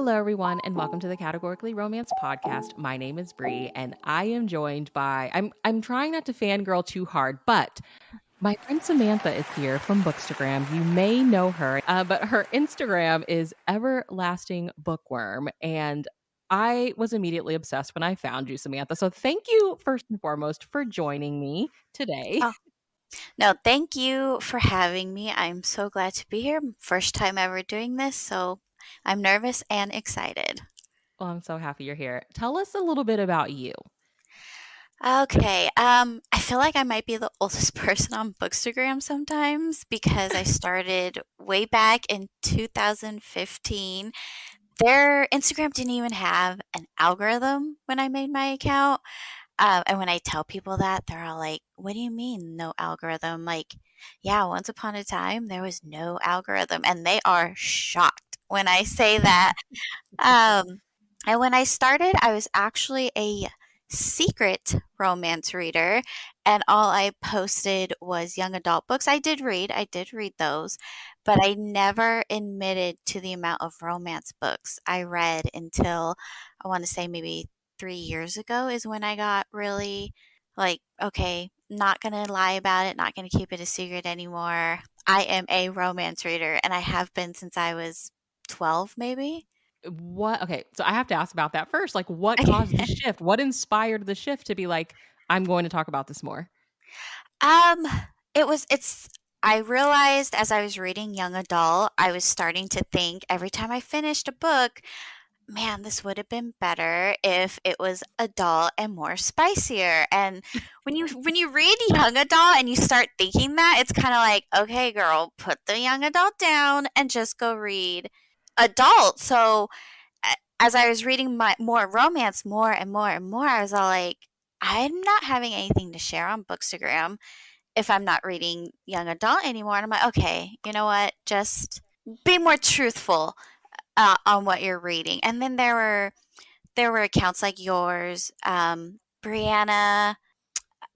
Hello, everyone, and welcome to the Categorically Romance podcast. My name is Bree, and I am joined by I'm trying not to fangirl too hard, but my friend Samantha is here from Bookstagram. You may know her, but her Instagram is Everlasting Bookworm, and I was immediately obsessed when I found you, Samantha. So thank you first and foremost for joining me today. Oh, no, thank you for having me. I'm so glad to be here. First time ever doing this, so I'm nervous and excited. Well, I'm so happy you're here. Tell us a little bit about you. Okay, I feel like I might be the oldest person on Bookstagram sometimes because I started way back in 2015. Their Instagram didn't even have an algorithm when I made my account. And when I tell people that, they're all like, "What do you mean, no algorithm?" Like, yeah, once upon a time, there was no algorithm, and they are shocked when I say that. Um, and when I started, I was actually a secret romance reader, and all I posted was young adult books. I did read those, but I never admitted to the amount of romance books I read until I want to say maybe 3 years ago is when I got really like, okay, not gonna lie about it, not gonna keep it a secret anymore. I am a romance reader, and I have been since I was 12, maybe. What okay, so I have to ask about that first. Like, what caused the shift? What inspired the shift to be like, "I'm going to talk about this more?" Um, it's I realized as I was reading young adult, I was starting to think every time I finished a book, man, this would have been better if it was adult and more spicier. And when you read young adult and you start thinking that, it's kind of like, okay, girl, put the young adult down and just go read adult. So as I was reading my more romance more and more and more, I was all like, I'm not having anything to share on Bookstagram if I'm not reading young adult anymore. And I'm like, okay, you know what? Just be more truthful on what you're reading. And then there were accounts like yours, Brianna,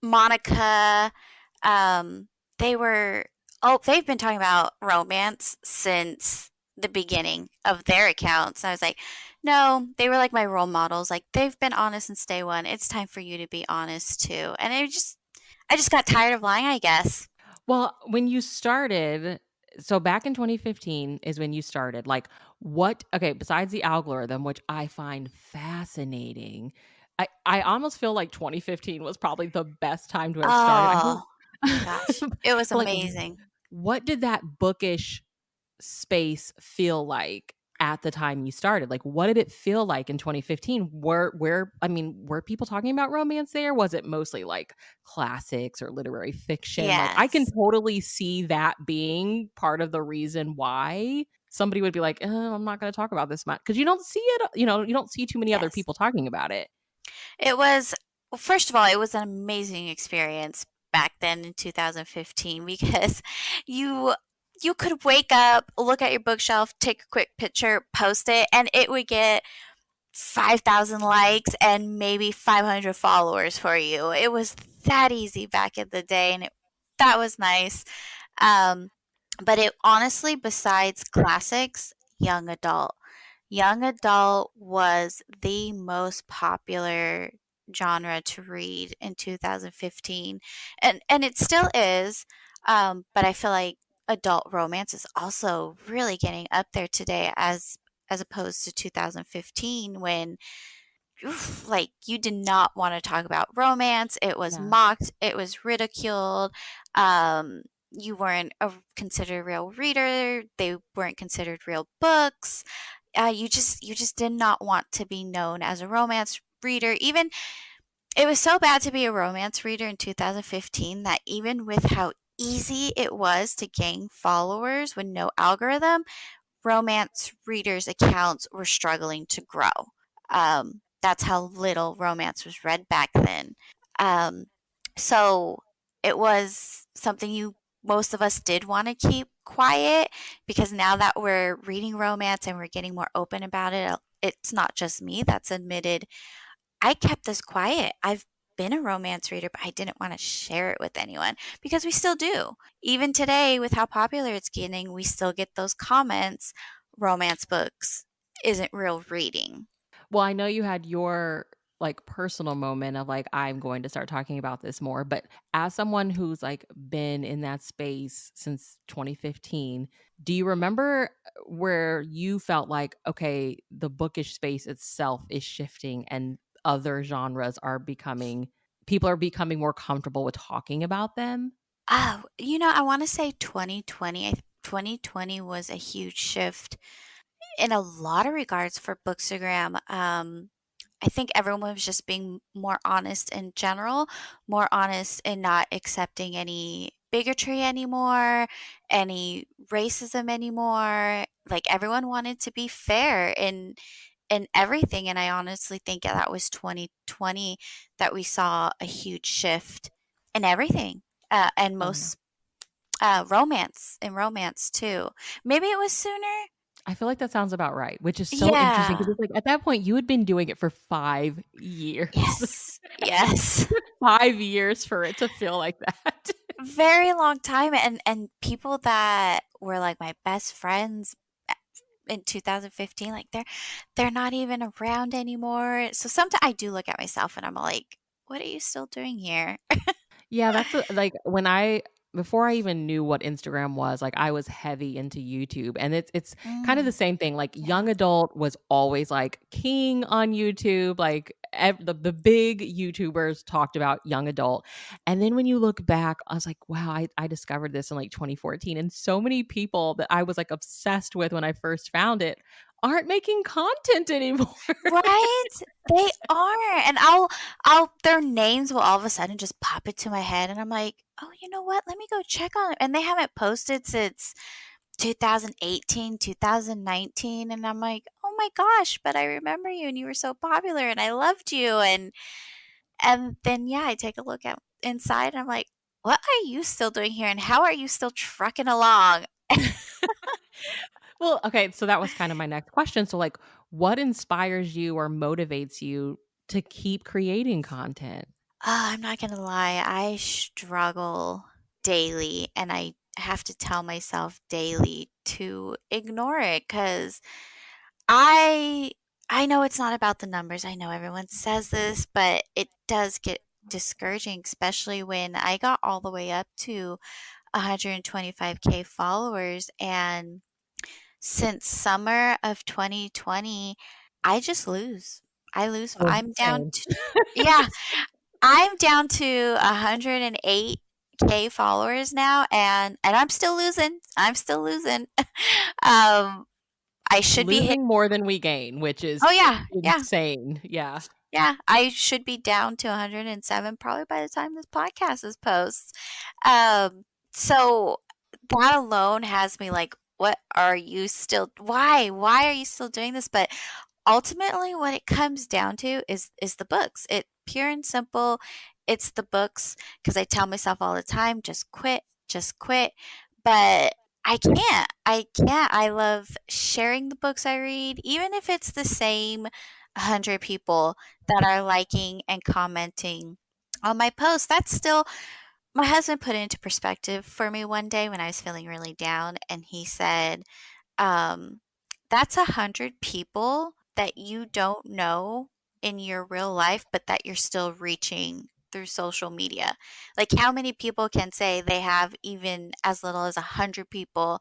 Monica. Um, they were they've been talking about romance since the beginning of their accounts. And I was like, no, they were like my role models. Like they've been honest since day one. It's time for you to be honest too. And I just got tired of lying, I guess. Well, when you started so back in 2015 is when you started, like, what okay, besides the algorithm, which I find fascinating, I almost feel like 2015 was probably the best time to have started. I Oh don't my gosh, it was but, like, amazing. what did that bookish space feel like at the time you started? Like, what did it feel like in 2015? Were people talking about romance there? Was it mostly like classics or literary fiction? Like, I can Yes. totally see that being part of the reason why somebody would be like, I'm not going to talk about this much because you don't see it, you don't see too many other Yes. people talking about it. It was well, first of all, it was an amazing experience back then in 2015 because you you could wake up, look at your bookshelf, take a quick picture, post it, and it would get 5,000 likes and maybe 500 followers for you. It was that easy back in the day, and that was nice. Um, but it honestly, besides classics, young adult. Young adult was the most popular genre to read in 2015, and it still is. But I feel like adult romance is also really getting up there today as opposed to 2015 when oof, like you did not want to talk about romance. It was Yeah. mocked, it was ridiculed. You weren't considered a real reader. They weren't considered real books. You just did not want to be known as a romance reader. Even it was so bad to be a romance reader in 2015 that even with how easy it was to gain followers with no algorithm, romance readers' accounts were struggling to grow. That's how little romance was read back then. Um, so it was something you most of us did want to keep quiet because now that we're reading romance and we're getting more open about it, it's not just me that's admitted I kept this quiet. I've been a romance reader, but I didn't want to share it with anyone because we still do. Even today, with how popular it's getting, we still get those comments, romance books. isn't real reading. Well, I know you had your, like, personal moment of, like, "I'm going to start talking about this more," but as someone who's, like, been in that space since 2015, do you remember where you felt like, "Okay, the bookish space itself is shifting and other genres are becoming people are becoming more comfortable with talking about them?" Oh, I wanna say 2020. 2020 was a huge shift in a lot of regards for Bookstagram. I think everyone was just being more honest in general, more honest in not accepting any bigotry anymore, any racism anymore. Like, everyone wanted to be fair in everything, and I honestly think that was 2020 that we saw a huge shift in everything, and Oh, yeah. most romance too. Maybe it was sooner? I feel like that sounds about right, which is so interesting because Yeah. it's like, at that point, you had been doing it for 5 years. Yes. Yes. 5 years for it to feel like that. Very long time, and people that were, like, my best friends in 2015, like, they're not even around anymore. So sometimes I do look at myself and I'm like, "What are you still doing here?" Yeah, that's a like, when I before I even knew what Instagram was, like, I was heavy into YouTube, and it's kind of the Mm, same thing, like, young yeah. adult was always, like, king on YouTube, like, the big YouTubers talked about young adult, and then when you look back, I was like, "Wow, I discovered this in, like, 2014," and so many people that I was, like, obsessed with when I first found it aren't making content anymore. Right? They are, and I'll their names will all of a sudden just pop into my head, and I'm like, "Oh, you know what? Let me go check on it." And they haven't posted since 2018, 2019, and I'm like, "Oh my gosh, but I remember you and you were so popular and I loved you." And then yeah, I take a look at inside and I'm like, "What are you still doing here and how are you still trucking along?" Well, okay, so that was kind of my next question. So, like, what inspires you or motivates you to keep creating content? I'm not gonna lie, I struggle daily and I have to tell myself daily to ignore it because I I know it's not about the numbers. I know everyone says this, but it does get discouraging, especially when I got all the way up to 125K followers. And since summer of 2020, I just lose. I lose. Oh, I'm down same. to, yeah, I'm down to 108K followers now, and I'm still losing. I'm still losing. um, I should be hit. Losing more than we gain, which is Oh yeah, yeah. insane. Yeah. Yeah, I should be down to 107 probably by the time this podcast is posts. Um, so that alone has me like, what are you still why are you still doing this? But ultimately what it comes down to is the books. It pure and simple, it's the books because I tell myself all the time, just quit, just quit. But I can't. I can't. I love sharing the books I read, even if it's the same 100 people that are liking and commenting on my post. That's still, my husband put it into perspective for me one day when I was feeling really down, and he said, um, that's 100 people that you don't know in your real life, but that you're still reaching through social media. Like, how many people can say they have even as little as 100 people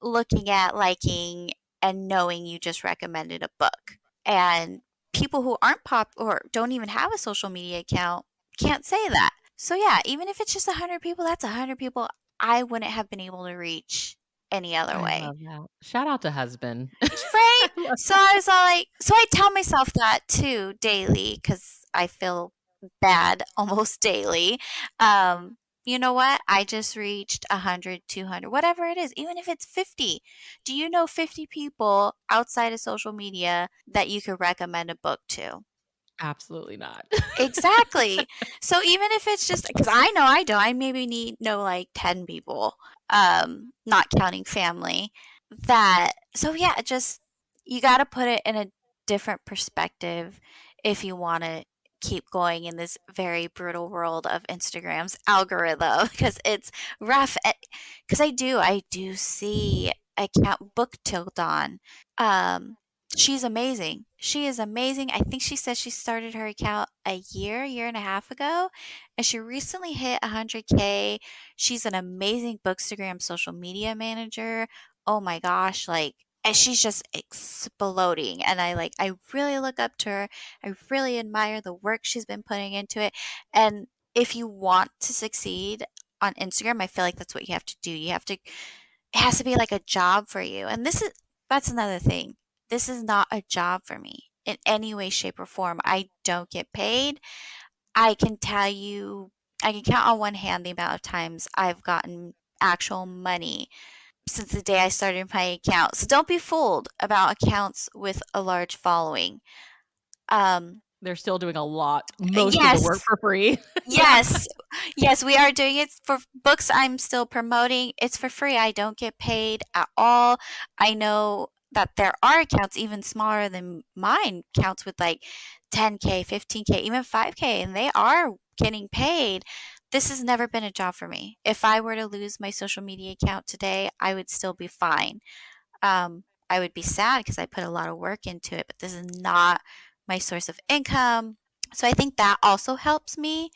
looking at, liking, and knowing you just recommended a book? And people who aren't pop or don't even have a social media account can't say that. So yeah, even if it's just 100 people, that's 100 people I wouldn't have been able to reach any other I way. love that. Shout out to husband. Right? I love So I was all like, so I tell myself that too daily because I feel bad almost daily. Um, you know what? I just reached 100, 200, whatever it is, even if it's 50. Do you know 50 people outside of social media that you could recommend a book to? absolutely not. Exactly. So even if it's just because I know I don't, I maybe need know like 10 people, not counting family. That so yeah, just you got to put it in a different perspective if you want to keep going in this very brutal world of Instagram's algorithm because it's rough. Because I do see I count book till dawn. Um, She's amazing. She is amazing. I think she said she started her account a year and a half ago, and she recently hit 100K. She's an amazing Bookstagram social media manager. Oh my gosh, like, and she's just exploding. And I really look up to her. I really admire the work she's been putting into it. And if you want to succeed on Instagram, I feel like that's what you have to do. You have to, it has to be like a job for you. And that's another thing. This is not a job for me in any way, shape, or form. I don't get paid. I can tell you, I can count on one hand the amount of times I've gotten actual money since the day I started my account. So don't be fooled about accounts with a large following. Um, They're still doing a lot, most of the yes, work for free. Yeah. yes, yes, we are doing it for books I'm still promoting. It's for free. I don't get paid at all. I know that there are accounts even smaller than mine, accounts with like 10K, 15K, even 5K, and they are getting paid. This has never been a job for me. If I were to lose my social media account today, I would still be fine. I would be sad because I put a lot of work into it, but this is not my source of income. So I think that also helps me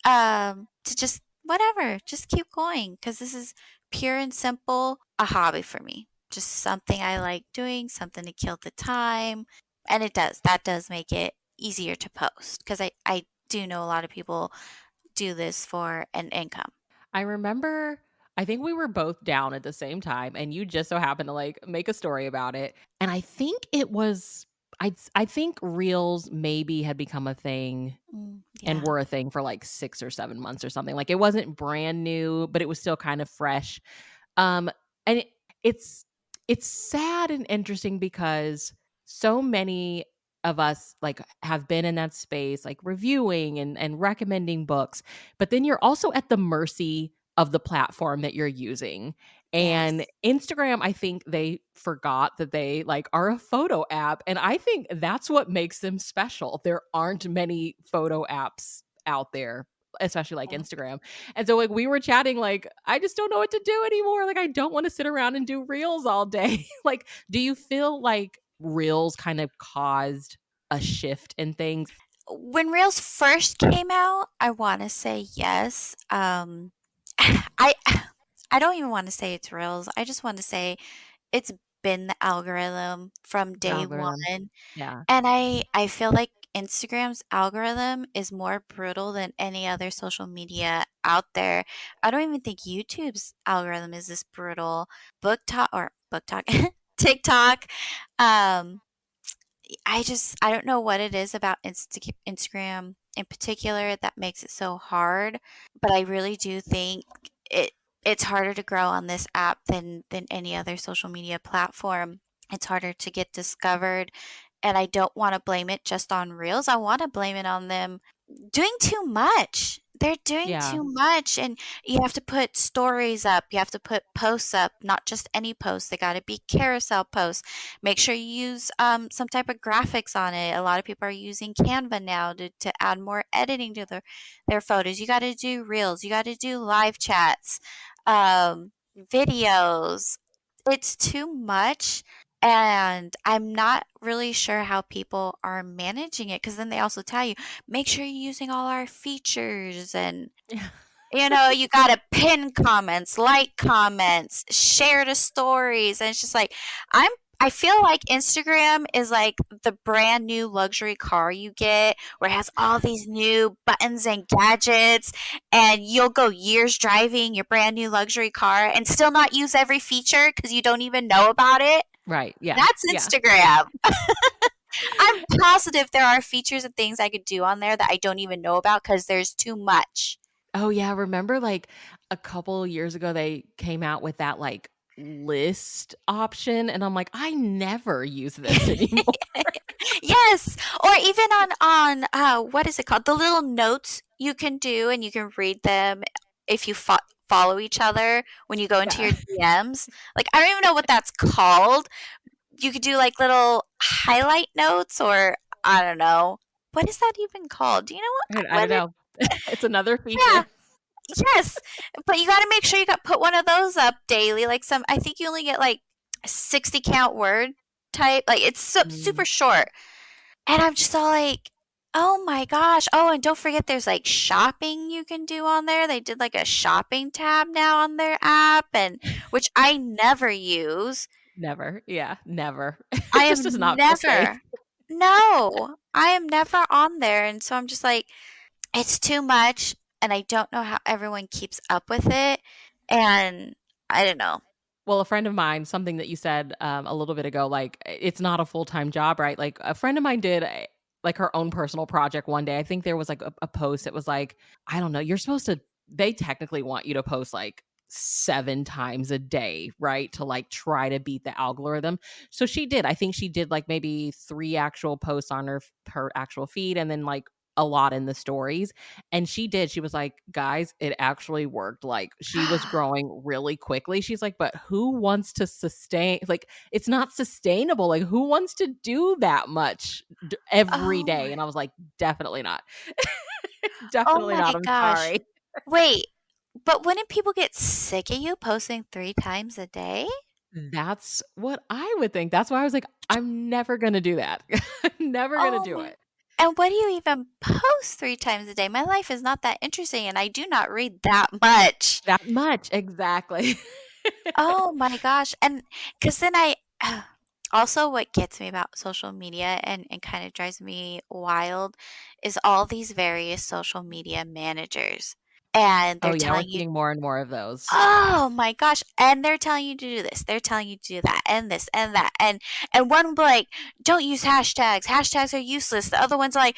to just whatever, just keep going because this is pure and simple a hobby for me. Just something I like doing, something to kill the time. And that does make it easier to post because I do know a lot of people do this for an income. I remember I think we were both down at the same time and you just so happened to like make a story about it. And I think it was I think reels maybe had become a thing and Yeah. were a thing for like 6 or 7 months or something. Like it wasn't brand new, but it was still kind of fresh. Um, and it's it's sad and interesting because so many of us like have been in that space, like reviewing and recommending books, but then you're also at the mercy of the platform that you're using. And Yes. Instagram, I think they forgot that they like are a photo app. And I think that's what makes them special. There aren't many photo apps out there, especially like Yeah. Instagram. And so like we were chatting like I just don't know what to do anymore. Like I don't want to sit around and do reels all day. Like do you feel like reels kind of caused a shift in things? When Reels first came out, I want to say yes. I I don't even want to say it's Reels. I just want to say it's been the algorithm from The day algorithm. one, Yeah. and I feel like Instagram's algorithm is more brutal than any other social media out there. I don't even think YouTube's algorithm is this brutal. Book Talk, TikTok. Um, I don't know what it is about Instagram in particular that makes it so hard, but I really do think it it's harder to grow on this app than any other social media platform. It's harder to get discovered, and I don't want to blame it just on Reels. I want to blame it on them doing too much. They're doing Yeah. too much, and you have to put stories up. You have to put posts up, not just any posts. They got to be carousel posts. Make sure you use some type of graphics on it. A lot of people are using Canva now to add more editing to their photos. You got to do reels. You got to do live chats, videos. It's too much. And I'm not really sure how people are managing it because then they also tell you make sure you're using all our features and Yeah. you gotta pin comments, like comments, share the stories, and it's just like I feel like Instagram is like the brand new luxury car you get where it has all these new buttons and gadgets, and you'll go years driving your brand new luxury car and still not use every feature because you don't even know about it. Right. Yeah. That's Yeah. Instagram. I'm positive there are features and things I could do on there that I don't even know about because there's too much. Oh yeah, remember like a couple years ago they came out with that like list option and I'm like I never use this anymore. Yes, or even on what is it called? The little notes you can do, and you can read them if you follow each other when you go into Yeah. your DMs. Like I don't even know what that's called. You could do like little highlight notes, or I don't know. What is that even called? Do you know I don't what it? know. It's another Yeah, feature. yes, but you got to make sure you got put one of those up daily. Like some, I think you only get like 60 count word. type. Like, it's so, super Mm. short. And I'm just all like, oh my gosh. Oh, and don't forget there's like shopping you can do on there. They did like a shopping tab now on their app, and which I never use. Never. Yeah, never. I It just does am not feel safe. never. No, I am never on there. And so I'm just like, it's too much. And I don't know how everyone keeps up with it. And I don't know. Well, a friend of mine, something that you said, a little bit ago, like, it's not a full-time job, right? Like, a friend of mine did, like, her own personal project one day. I think there was, like, a post that was like, I don't know, you're supposed to they technically want you to post, like, 7 times a day, right? To, like, try to beat the algorithm. So she did. I think she did, like, maybe 3 actual posts on her actual feed and then, like, a lot in the stories. And she was like, "Guys, it actually worked." Like, she was growing really quickly. She's like, "But who wants to sustain like, it's not sustainable. Like, who wants to do that much every Oh day?" my, And I was like, "Definitely not. oh Definitely my not. I'm gosh. sorry." Wait, but wouldn't people get sick of you posting 3 times a day? That's what I would think. That's why I was like, "I'm never gonna do that. I'm never gonna Oh do my. it." And what do you even post 3 times a day? My life is not that interesting, and I do not read that much. That much, exactly. Oh my gosh. And because then also what gets me about social media and kind of drives me wild is all these various social media managers. And Oh, they're yeah, we're telling you, seeing more and more of those. oh my gosh, and they're telling you to do this, they're telling you to do that, and this and that, and one will be like, don't use hashtags, hashtags are useless. The other one's like,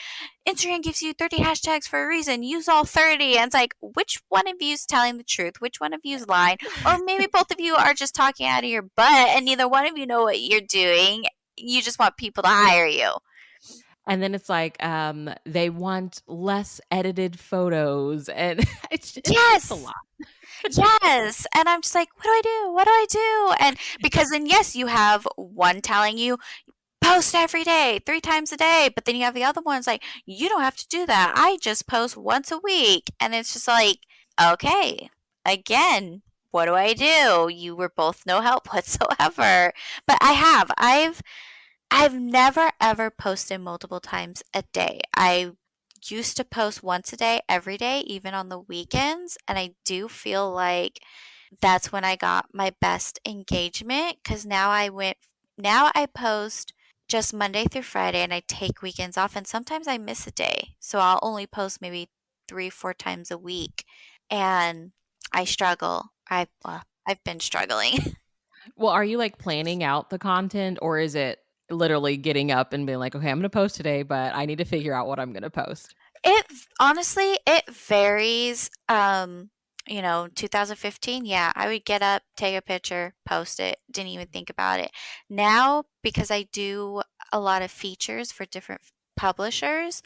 Instagram gives you 30 hashtags for a reason, use all 30. And it's like, which one of you is telling the truth, which one of you is lying? Or maybe both of you are just talking out of your butt and neither one of you know what you're doing, you just want people to hire you. And then it's like, they want less edited photos, and it's just a Yes. lot. Yes. And I'm just like, what do I do? What do I do? And because then, yes, you have one telling you, post every day, 3 times a day. But then you have the other ones like, you don't have to do that. I just post once a week. And it's just like, okay, again, what do I do? You were both no help whatsoever. But I've never ever posted multiple times a day. I used to post once a day, every day, even on the weekends. And I do feel like that's when I got my best engagement because now I post just Monday through Friday and I take weekends off. And sometimes I miss a day. So I'll only post maybe 3, 4 times a week. And I struggle. I've been struggling. Well, are you, like, planning out the content, or is it literally getting up and being like, "Okay, I'm gonna post today, but I need to figure out what I'm gonna post?" It honestly, it varies. 2015, yeah, I would get up, take a picture, post it, didn't even think about it. Now, because I do a lot of features for different publishers,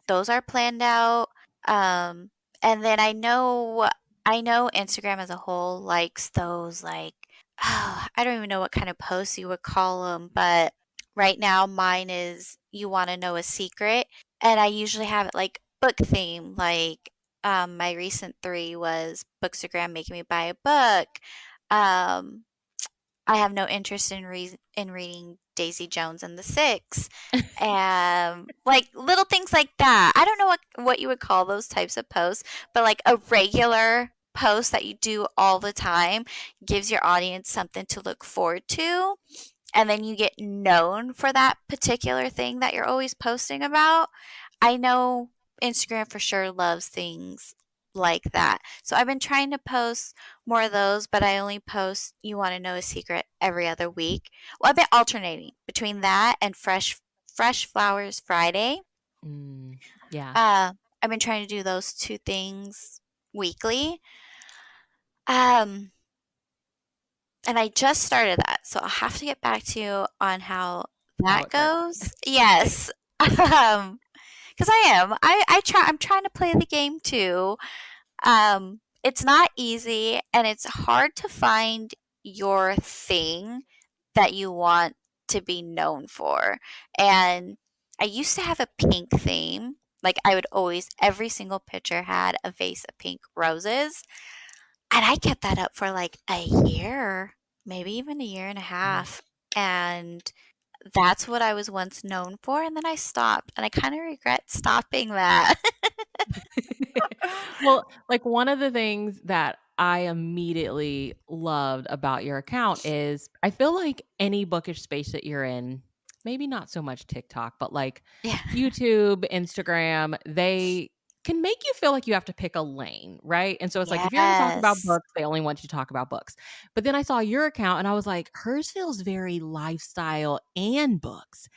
those are planned out. Um, and then I know Instagram as a whole likes those like I don't even know what kind of posts you would call them, but right now mine is you want to know a secret, and I usually have it like book theme. Like my recent three was Bookstagram making me buy a book. Um, I have no interest in reading Daisy Jones and the Six. Like little things like that. I don't know what you would call those types of posts, but like a regular post that you do all the time gives your audience something to look forward to, and then you get known for that particular thing that you're always posting about. I know Instagram for sure loves things like that. So I've been trying to post more of those, but I only post You Want to Know a Secret every other week. Well, I've been alternating between that and Fresh Flowers Friday. Mm, yeah. I've been trying to do those two things weekly. Um, and I just started that, so I'll have to get back to you on how How that it goes. goes. Yes. Because I'm trying to play the game too. It's not easy and it's hard to find your thing that you want to be known for. And I used to have a pink theme. Like I would always, every single picture had a vase of pink roses. And I kept that up for like a year, maybe even a year and a Mm. half. and that's what I was once known for, and then I stopped, and I kind of regret stopping that. Well, like, one of the things that I immediately loved about your account is I feel like any bookish space that you're in, maybe not so much TikTok, but like Yeah. YouTube, Instagram, they can make you feel like you have to pick a lane, right? And so it's like if you're going to talk about Yes. books, they only want you to talk about books. But then I saw your account and I was like, hers feels very lifestyle and books.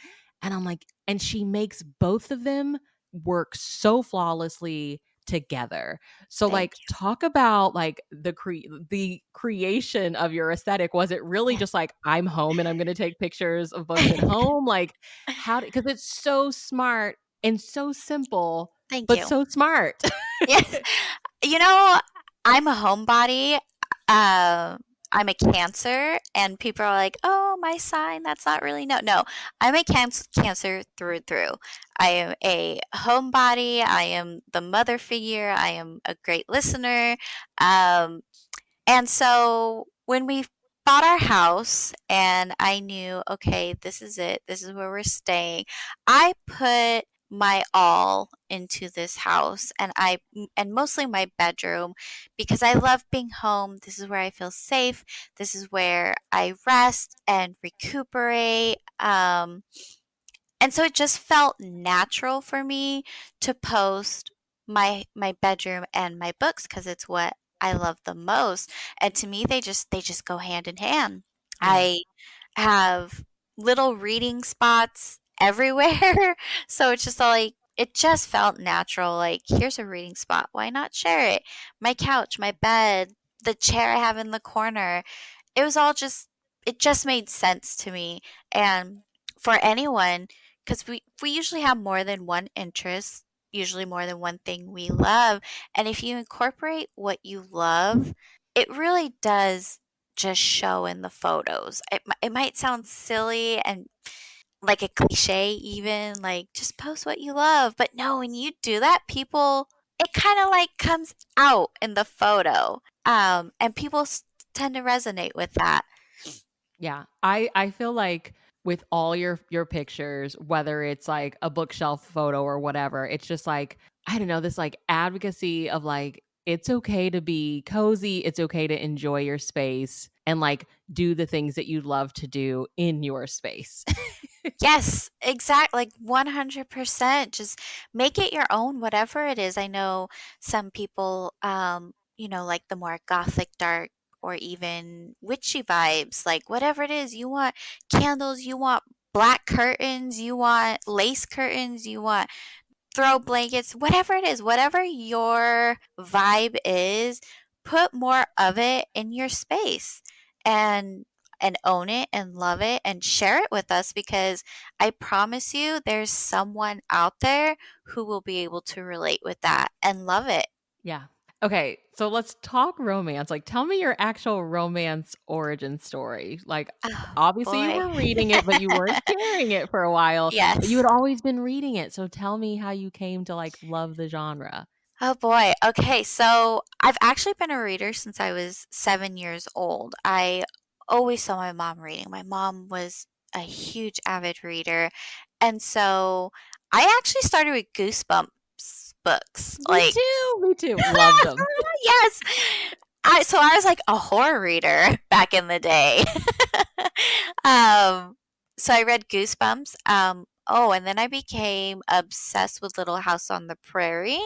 And I'm like, and she makes both of them work so flawlessly together. So Thank like talk about like the creation of your aesthetic. Was it really you. just like I'm home and I'm going to take pictures of books at home? Like cuz it's so smart and so simple Thank but you. so smart. Yes. You know, I'm a homebody. Um, I'm a Cancer, and people are like, "Oh, my sign. That's not really no." I'm a Cancer through and through. I am a homebody. I am the mother figure. I am a great listener. Um, and so when we bought our house and I knew, okay, this is it. This is where we're staying. I put my all into this house and mostly my bedroom because I love being home. This is where I feel safe. This is where I rest and recuperate. And so it just felt natural for me to post my bedroom and my books because it's what I love the most. And to me, they just go hand in hand. Yeah. I have little reading spots everywhere, so it's just all like it just felt natural. Like here's a reading spot. Why not share it? My couch, my bed, the chair I have in the corner. It was all just it just made sense to me. And for anyone, because we usually have more than one interest, usually more than one thing we love, and if you incorporate what you love, it really does just show in the photos. It might sound silly and like a cliche, even like just post what you love, but no, when you do that, people it kind of like comes out in the photo, and people tend to resonate with that. Yeah. I feel like with all your pictures, whether it's like a bookshelf photo or whatever, it's just like I don't know, this like advocacy of like it's okay to be cozy, it's okay to enjoy your space and like do the things that you love to do in your space. Yes, exact like 100%. Just make it your own, whatever it is. I know some people, like the more gothic dark or even witchy vibes, like whatever it is, you want candles, you want black curtains, you want lace curtains, you want throw blankets, whatever it is, whatever your vibe is, put more of it in your space and own it and love it and share it with us because I promise you there's someone out there who will be able to relate with that and love it. Yeah. Okay, so let's talk romance. Like, tell me your actual romance origin story. Like, Oh obviously you boy. were reading it, but you weren't sharing it for a while, but you Yes. had always been reading it. So tell me how you came to like love the genre. Oh boy. Okay, so I've actually been a reader since I was 7 years old. I always saw my mom reading. My mom was a huge avid reader. And so I actually started with Goosebumps books. Me Like, too. Me too. Loved them. yes. I was like a horror reader back in the day. um, so I read Goosebumps. And then I became obsessed with Little House on the Prairie.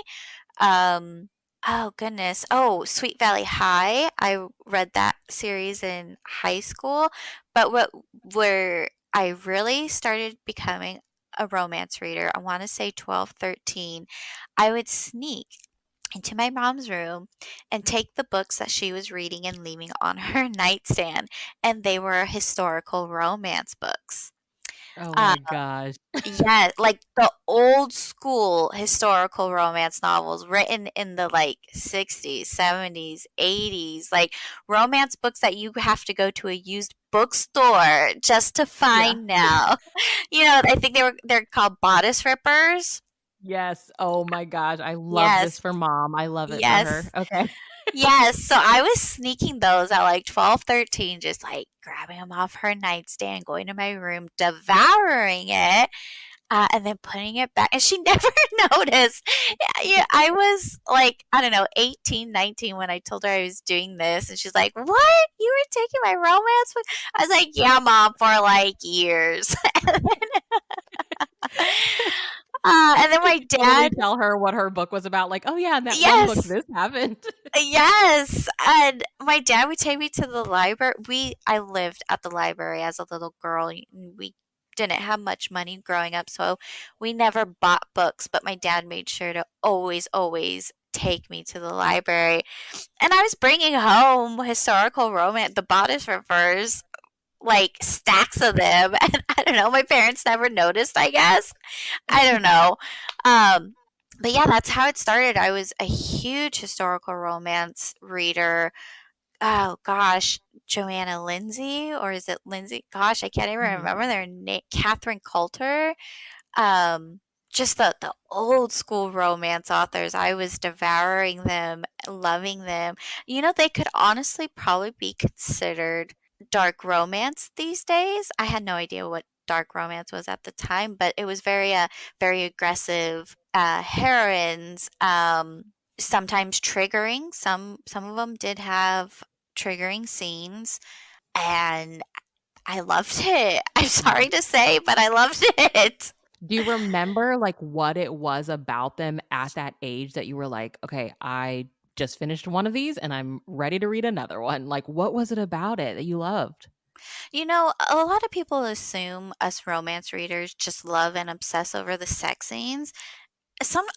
Um, oh goodness. Oh, Sweet Valley High. I read that series in high school, but where I really started becoming a romance reader, I want to say 12, 13. I would sneak into my mom's room and take the books that she was reading and leaving on her nightstand, and they were historical romance books. Oh Uh, my gosh. yeah, like the old school historical romance novels written in the like 60s, 70s, 80s, like romance books that you have to go to a used bookstore just to Yeah. find now. I think they're called bodice rippers. Yes. Oh my gosh. I love this Yes. for mom. I love it for her. Yes. Okay. Yes, so I was sneaking those at like 12, 13, just like grabbing them off her nightstand, going to my room, devouring it, and then putting it back. And she never noticed. Yeah, I was like, I don't know, 18, 19 when I told her I was doing this. And she's like, "What? You were taking my romance book?" I was like, "Yeah, mom, for like years." And then my Totally dad, tell her what her book was about. Like, oh yeah, in that one book, yes, this happened. yes, and my dad would take me to the library. I lived at the library as a little girl. We didn't have much money growing up, so we never bought books, but my dad made sure to always, always take me to the library. And I was bringing home historical romance, the bodice rippers, like stacks of them. And I don't know, my parents never noticed, I guess. I don't know. Um, but yeah, that's how it started. I was a huge historical romance reader. Oh gosh, Joanna Lindsay, or is it Lindsay? Gosh, I can't even Mhm. remember their name. Catherine Coulter. Um, just the old school romance authors. I was devouring them, loving them. You know, they could honestly probably be considered dark romance these days. I had no idea what dark romance was at the time, but it was very aggressive heroines. Sometimes triggering. Some of them did have triggering scenes, and I loved it. I'm Yeah. sorry to say, but I loved it. Do you remember like what it was about them at that age that you were like, okay, I just finished one of these and I'm ready to read another one? Like, what was it about it that you loved? You know, a lot of people assume us romance readers just love and obsess over the sex scenes.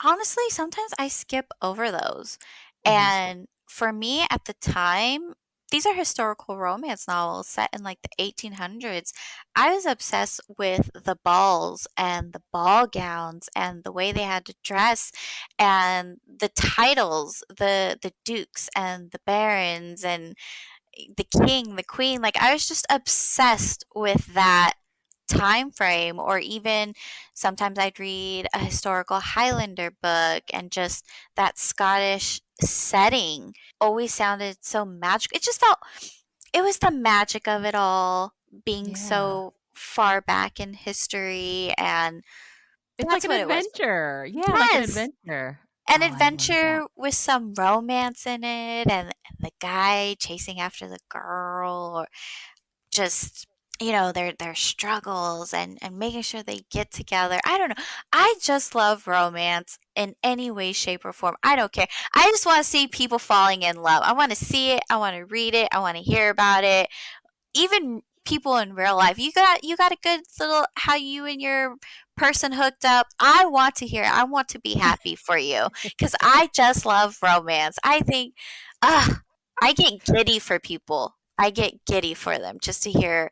Honestly, sometimes I skip over those. Mhm. And for me at the time, these are historical romance novels set in like the 1800s. I was obsessed with the balls and the ball gowns and the way they had to dress and the titles, the dukes and the barons and the king, the queen. Like I was just obsessed with that time frame. Or even sometimes I'd read a historical Highlander book, and just that Scottish setting always sounded so magical. It just felt, it was the magic of it all, being Yeah. so far back in history, and It's like that's an what it was. adventure. Yeah, like an Yes, adventure. an Oh, I love that. adventure with some romance in it, and the guy chasing after the girl, or just, their struggles, and making sure they get together. I don't know. I just love romance in any way, shape, or form. I don't care. I just want to see people falling in love. I want to see it. I want to read it. I want to hear about it. Even people in real life. You got a good little how you and your person hooked up. I want to hear it. I want to be happy for you because I just love romance. I think, ah, I get giddy for people. I get giddy for them just to hear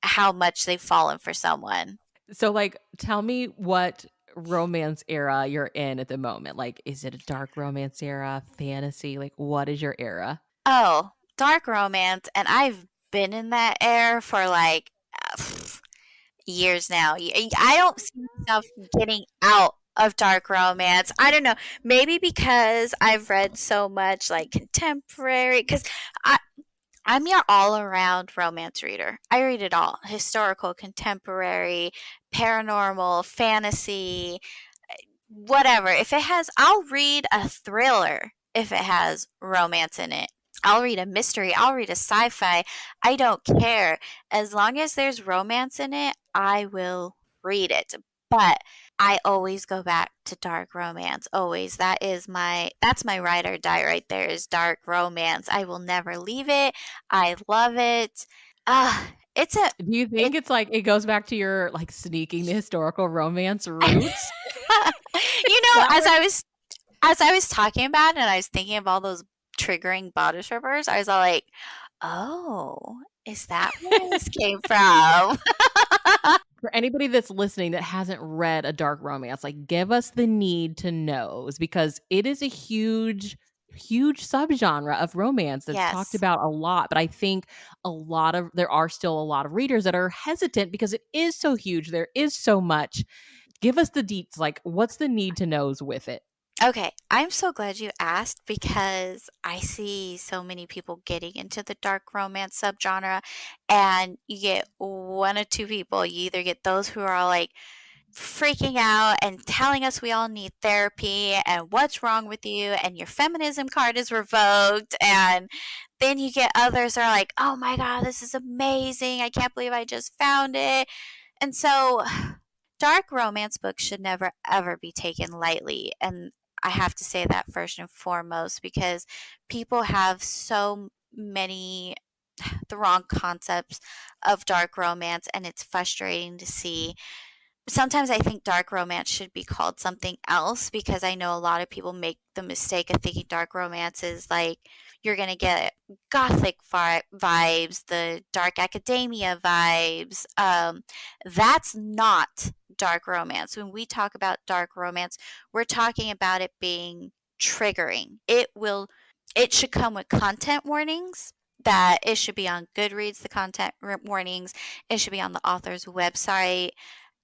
how much they've fallen for someone. So, like, tell me what romance era you're in at the moment. Like, is it a dark romance era, fantasy? Like, what is your era? Oh, dark romance, and I've been in that era for like years now. I don't see myself getting out of dark romance. I don't know. Maybe because I've read so much like contemporary, because I'm your all around romance reader. I read it all: historical, contemporary, paranormal, fantasy, whatever. If it has, I'll read a thriller if it has romance in it. I'll read a mystery. I'll read a sci fi. I don't care. As long as there's romance in it, I will read it. But I always go back to dark romance. Always. That's my ride or die right there, is dark romance. I will never leave it. I love it. It's a Do you it think it's like it goes back to your like sneaking the historical romance roots? That as where I was talking about it and I was thinking of all those triggering bodice rippers, I was all like, "Oh, is that where this came from?" for anybody that's listening that hasn't read a dark romance, like give us the need to knows because it is a huge subgenre of romance that's talked Yes. about a lot. But I think there are still a lot of readers that are hesitant because it is so huge. There is so much. Give us the deets. Like, what's the need to knows with it? Okay, I'm so glad you asked because I see so many people getting into the dark romance subgenre, and you get one or two people. You either get those who are like freaking out and telling us we all need therapy and what's wrong with you and your feminism card is revoked, and then you get others that are like, oh my god, this is amazing, I can't believe I just found it. And so dark romance books should never ever be taken lightly, and I have to say that first and foremost because people have so many the wrong concepts of dark romance, and it's frustrating to see. Sometimes I think dark romance should be called something else because I know a lot of people make the mistake of thinking dark romance is like you're going to get gothic vibes, the dark academia vibes. That's not dark romance. When we talk about dark romance, we're talking about it being triggering. It should come with content warnings, that it should be on Goodreads, the content warnings. It should be on the author's website.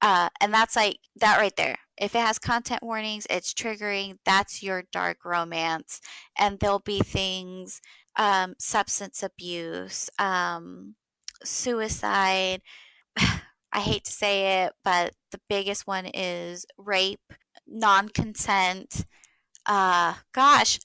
And that's like that right there. If it has content warnings, it's triggering. That's your dark romance. And there'll be things, substance abuse, suicide. I hate to say it, but the biggest one is rape, non consent, gosh,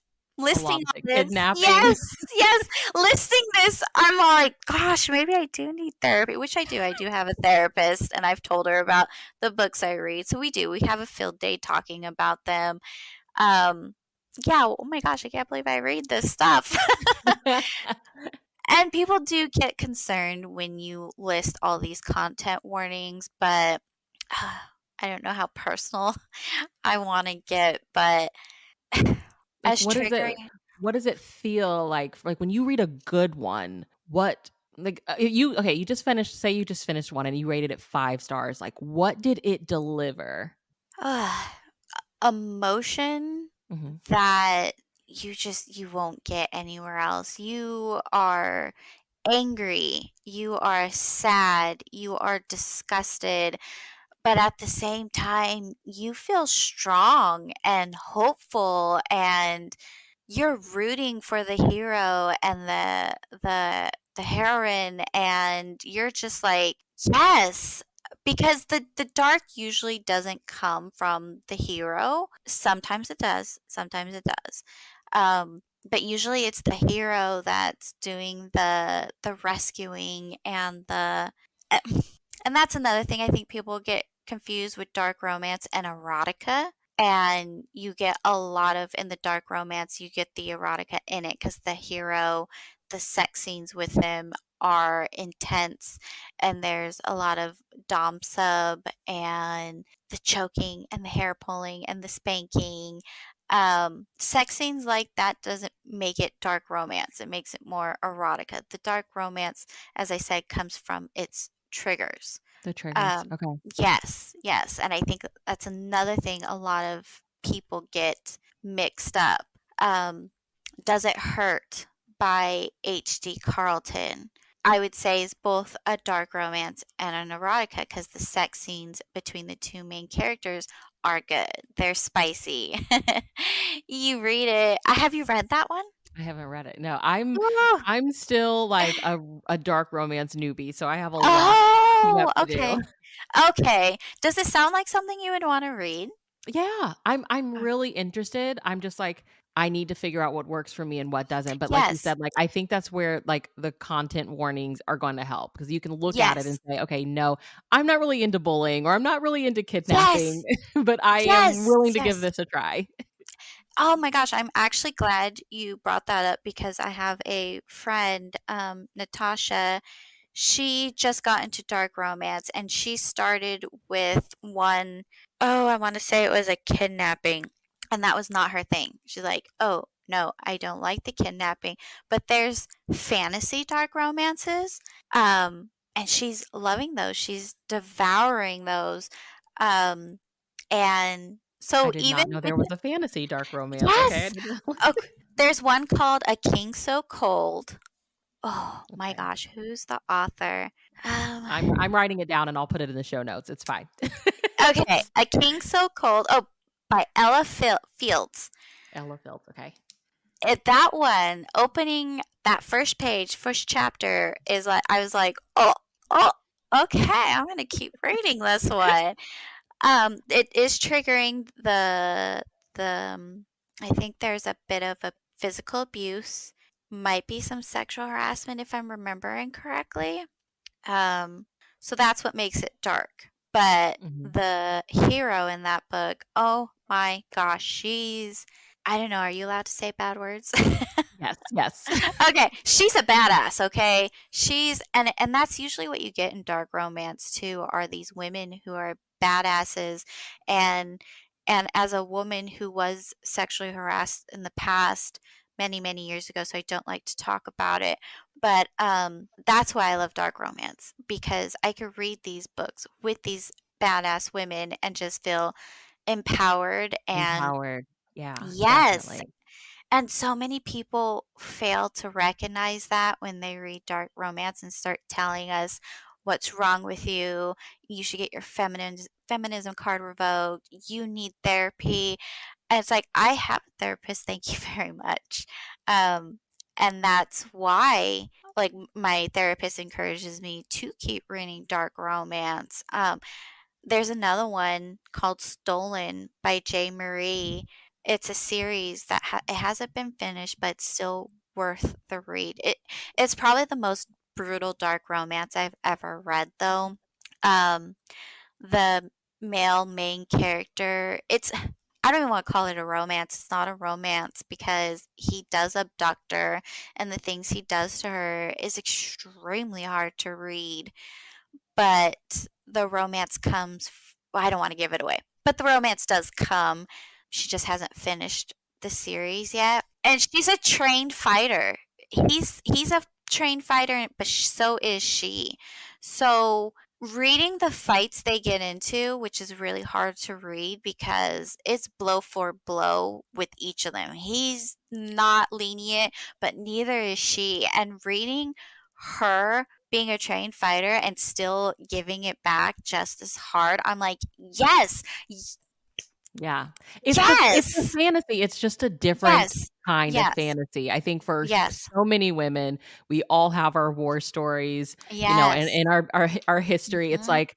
A lot listing of all it. this, Kidnapping. yes, yes, listing this, I'm like, gosh, maybe I do need therapy, which I do. I do have a therapist, and I've told her about the books I read. So we do. We have a field day talking about them. Um, yeah, oh my gosh, I can't believe I read this stuff. And people do get concerned when you list all these content warnings, but I don't know how personal I want to get, but Like, as triggering. what does it feel like when you read a good one, what like, you just finished say you just finished one and you rated it 5 stars, like, what did it deliver? Emotion Mhm. that you won't get anywhere else. You are angry, you are sad, you are disgusted, but at the same time, you feel strong and hopeful, and you're rooting for the hero and the heroine, and you're just like, yes, because the dark usually doesn't come from the hero. Sometimes it does, sometimes it does. But usually it's the hero that's doing the rescuing and the and that's another thing I think people get confused with dark romance and erotica. And you get a lot of, in the dark romance, you get the erotica in it because the hero, the sex scenes with him are intense. And there's a lot of Dom sub and the choking and the hair pulling and the spanking. Sex scenes like that doesn't make it dark romance. It makes it more erotica. The dark romance, as I said, comes from its triggers. The triggers, Um, okay. yes, yes, and I think that's another thing a lot of people get mixed up. Um, Does It Hurt by H.D. Carlton, I would say, is both a dark romance and an erotica because the sex scenes between the two main characters are good. They're spicy. You read it. Have you read that one? I haven't read it. No, I'm Oh, I'm still like a dark romance newbie, so I have a lot catching oh, up to do. okay. Okay. Does it sound like something you would want to read? Yeah, I'm really interested. I'm just like, I need to figure out what works for me and what doesn't. But like you Yes. said, like I think that's where like the content warnings are going to help because you can look at it and Yes. say, okay, no, I'm not really into bullying or I'm not really into kidnapping, Yes. but I am Yes. willing to give Yes. this a try. Oh my gosh, I'm actually glad you brought that up because I have a friend, Natasha. She just got into dark romance and she started with one, oh, I want to say it was a kidnapping. And that was not her thing. She's like, oh, no, I don't like the kidnapping. But there's fantasy dark romances. And she's loving those. She's devouring those. Um, and I so did even not know with there was a fantasy dark romance. Okay, I yes. didn't. Okay, there's one called A King So Cold. Oh my Okay, gosh, who's the author? I'm Um, writing it down and I'll put it in the show notes. It's fine. okay, A King So Cold. Oh, by Ella Fields. Ella Fields. Okay. That one, opening that first page, first chapter, is like, I was like, oh, oh, okay, I'm gonna keep reading this one. It is triggering the I think there's a bit of a physical abuse, might be some sexual harassment if I'm remembering correctly. Um, so that's what makes it dark. But Hmm. the hero in that book, oh my gosh, she's, I don't know, are you allowed to say bad words? Yes. Yes. Okay, she's a badass, okay? She's and that's usually what you get in dark romance too, are these women who are badasses, and and as a woman who was sexually harassed in the past many, many years ago, so I don't like to talk about it, but that's why I love dark romance, because I could read these books with these badass women and just feel empowered. And Empowered. Yeah, yes, definitely. and so many people fail to recognize that when they read dark romance and start telling us what's wrong with you. You should get your feminism card revoked. You need therapy. And it's like, I have a therapist. Thank you very much. Um, and that's why, like, my therapist encourages me to keep reading dark romance. There's another one called Stolen by J. Marie. It's a series that it hasn't been finished, but it's still worth the read. It's probably the most brutal dark romance I've ever read, though. Um, the male main character, it's, I don't even want to call it a romance. It's not a romance because he does abduct her, and the things he does to her is extremely hard to read, but the romance comes. Well, I don't want to give it away, but the romance does come. She just hasn't finished the series yet, and she's a trained fighter. He's a trained fighter, but so is she. So reading the fights they get into, which is really hard to read because it's blow for blow with each of them. He's not lenient, but neither is she. And reading her being a trained fighter and still giving it back just as hard, I'm like, yes, Yeah. It's a yes, fantasy. It's just a different yes, kind of yes, fantasy. I think for yes, so many women, we all have our war stories, and yes. in our history. It's Mhm. like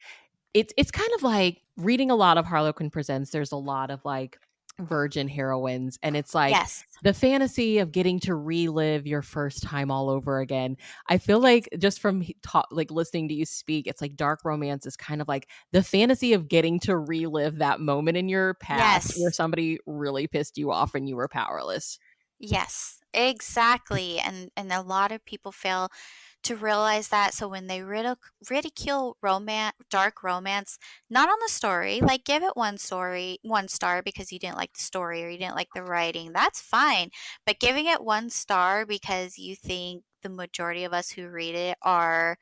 it's kind of like reading a lot of Harlequin Presents. There's a lot of like virgin heroines, and it's like Yes, the fantasy of getting to relive your first time all over again. I feel yes, like just from like listening to you speak, it's like dark romance is kind of like the fantasy of getting to relive that moment in your past where yes. somebody really pissed you off and you were powerless. Yes, exactly. And a lot of people fail to realize that. So when they ridicule romance, dark romance, not on the story, like give it one star because you didn't like the story or you didn't like the writing, that's fine. But giving it one star because you think the majority of us who read it are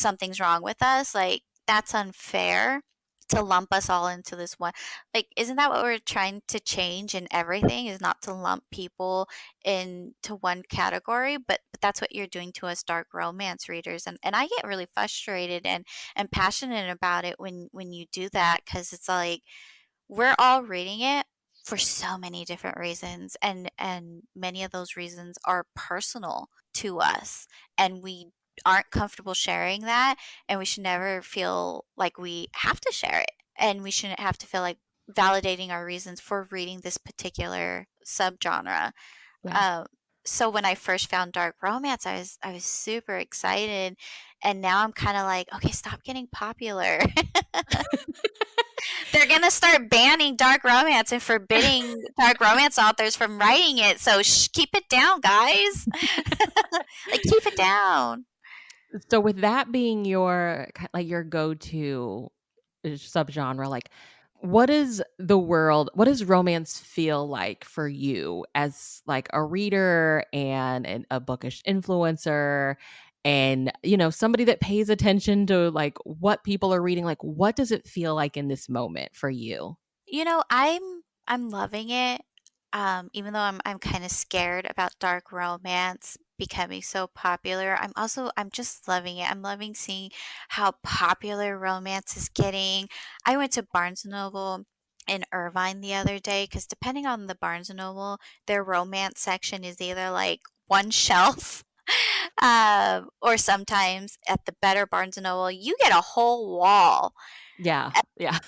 something's wrong with us, like that's unfair to lump us all into this one. Like, isn't that what we're trying to change in everything, is not to lump people into one category, but that's what you're doing to us dark romance readers. And I get really frustrated and passionate about it when you do that, because it's like we're all reading it for so many different reasons, and many of those reasons are personal to us, and we aren't comfortable sharing that, and we should never feel like we have to share it, and we shouldn't have to feel like validating our reasons for reading this particular subgenre. Yeah. um, so when I first found dark romance, I was super excited, and now I'm kind of like, okay, stop getting popular. They're gonna start banning dark romance and forbidding dark romance authors from writing it. So keep it down, guys. Like, keep it down. So with that being your like your go-to subgenre, like what does romance feel like for you as like a reader and a bookish influencer and somebody that pays attention to like what people are reading, like what does it feel like in this moment for you? I'm loving it. Even though I'm kind of scared about dark romance becoming so popular, I'm just loving it. I'm loving seeing how popular romance is getting. I went to Barnes and Noble in Irvine the other day because depending on the Barnes and Noble, their romance section is either like one shelf, or sometimes at the better Barnes and Noble, you get a whole wall. Yeah. And Yeah.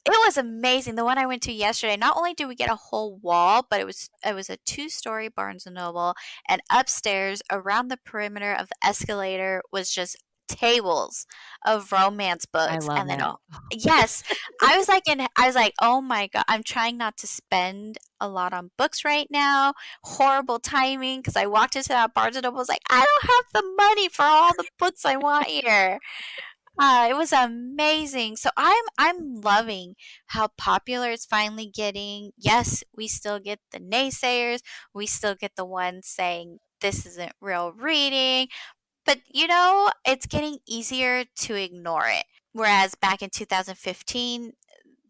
it was amazing. The one I went to yesterday, not only did we get a whole wall, but it was a two-story Barnes and Noble, and upstairs around the perimeter of the escalator was just tables of romance I books, love and then it. yes, I was like, "Oh my god, I'm trying not to spend a lot on books right now." Horrible timing because I walked into that Barnes& and Noble, was like, "I don't have the money for all the books I want here." It was amazing. So I'm loving how popular it's finally getting. Yes, we still get the naysayers. We still get the ones saying this isn't real reading, but it's getting easier to ignore it. Whereas back in 2015,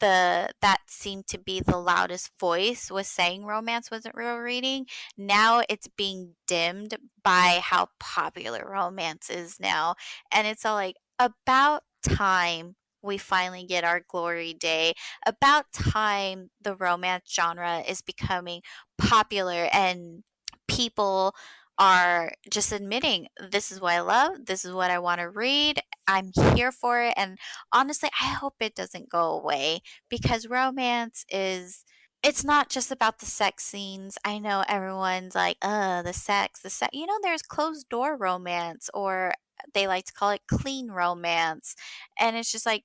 that seemed to be the loudest voice was saying romance wasn't real reading. Now it's being dimmed by how popular romance is now. And it's all like, about time we finally get our glory day. About time the romance genre is becoming popular and people are just admitting this is what I love, this is what I want to read. I'm here for it. And honestly, I hope it doesn't go away because romance is it's not just about the sex scenes. I know everyone's like, the sex, the sex. There's closed door romance, or they like to call it clean romance. And it's just like,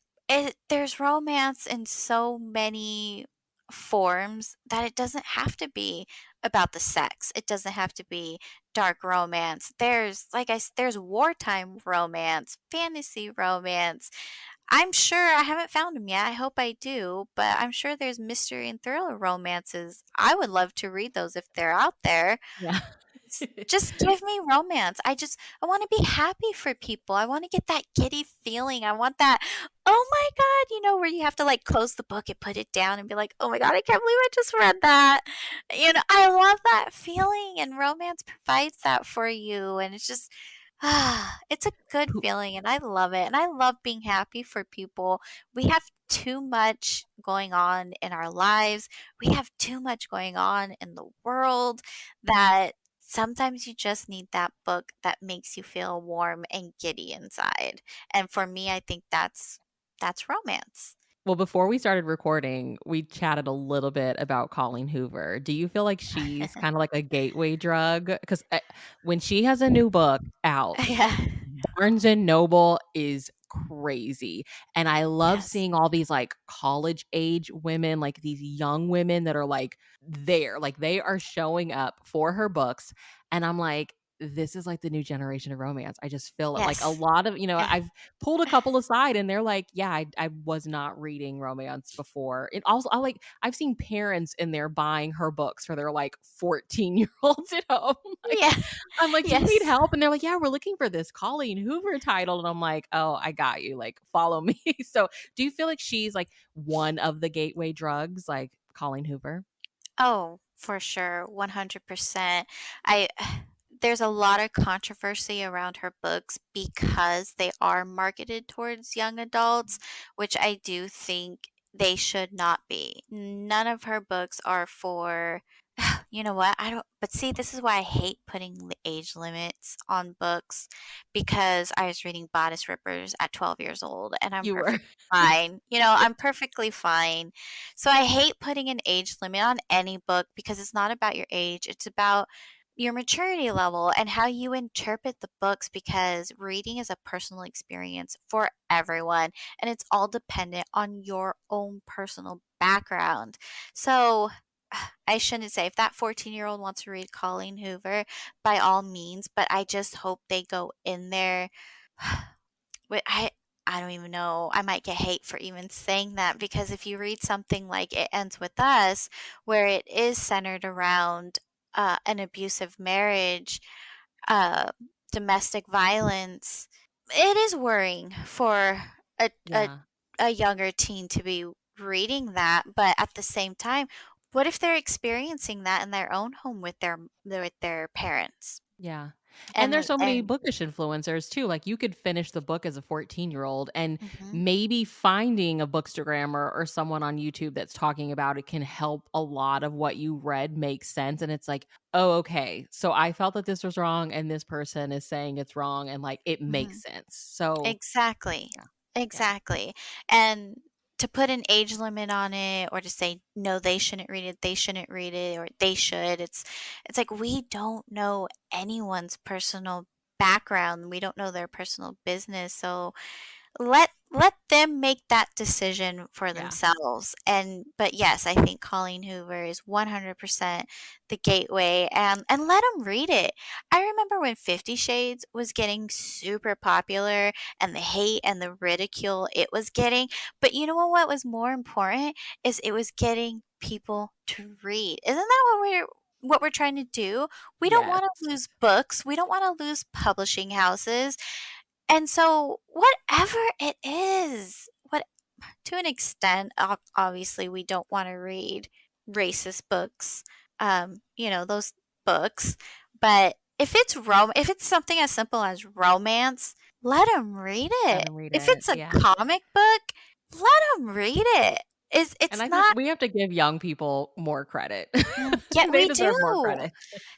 there's romance in so many forms that it doesn't have to be about the sex. It doesn't have to be dark romance. There's wartime romance, fantasy romance. I'm sure I haven't found them yet. I hope I do, but I'm sure there's mystery and thriller romances. I would love to read those if they're out there. Yeah. Just give me romance. I want to be happy for people. I want to get that giddy feeling. I want that, oh my God, where you have to like close the book and put it down and be like, oh my God, I can't believe I just read that. I love that feeling, and romance provides that for you. And it's just, it's a good Who feeling, and I love it. And I love being happy for people. We have too much going on in our lives. We have too much going on in the world that sometimes you just need that book that makes you feel warm and giddy inside. And for me, I think that's romance. Well, before we started recording, we chatted a little bit about Colleen Hoover. Do you feel like she's kinda like a gateway drug? 'Cause, when she has a new book out, Yeah. Barnes& and Noble is crazy, and I love Yes. seeing all these, like, college age women, like, these young women that are, like, there, like, they are showing up for her books, and I'm like, "This is, like, the new generation of romance." I just feel it, like, a Yes. lot of Yeah. I've pulled a couple aside, and they're like, "Yeah, I was not reading romance before." And also, I've seen parents in there buying her books for their, like, 14-year-olds at home, like, Yeah. I'm like, "Do you need Yes. help?" And they're like, "Yeah, we're looking for this Colleen Hoover title." And I'm like, "Oh, I got you, like, follow me." So, do you feel like she's, like, one of the gateway drugs, like Colleen Hoover? Oh, for sure, 100%. I there's a lot of controversy around her books because they are marketed towards young adults, which I do think they should not be. None of her books are for you know what? I don't but see, this is why I hate putting age limits on books because I was reading Bodice Rippers at 12 years old and I'm You were. perfectly fine. I'm perfectly fine. So I hate putting an age limit on any book because it's not about your age. It's about your maturity level and how you interpret the books because reading is a personal experience for everyone and it's all dependent on your own personal background. So I shouldn't say if that 14-year-old wants to read Colleen Hoover, by all means, but I just hope they go in there with I don't even know. I might get hate for even saying that because if you read something like It Ends With Us, where it is centered around an abusive marriage, uh, domestic violence, it is worrying for a, a Yeah. a younger teen to be reading that. But at the same time, what if they're experiencing that in their own home with their parents? Yeah. And And there's so many and bookish influencers too. Like you could finish the book as a 14-year-old and mhm, maybe finding a bookstagrammer or someone on YouTube that's talking about it can help a lot of what you read make sense. And it's like, oh, okay. So I felt that this was wrong and this person is saying it's wrong and like it mhm. makes sense. So Exactly. yeah. Yeah. Exactly. And to put an age limit on it or to say no they shouldn't read it, they shouldn't read it or they should. It's like we don't know anyone's personal background. We don't know their personal business. So let them make that decision for Yeah. themselves. And but yes, I think Colleen Hoover is 100% the gateway, and let them read it. I remember when 50 Shades was getting super popular and the hate and the ridicule it was getting, but you know what was more important is it was getting people to read. Isn't that what we're trying to do? We don't Yes. want to lose books. We don't want to lose publishing houses. And so, whatever it is, what to an extent, obviously, we don't want to read racist books, those books. But if it's something as simple as romance, let them read Let it. them read If it. it's a Yeah. comic book, let them read it. And It's I think not. we have to give young people more credit. Yeah, They we deserve more do. credit.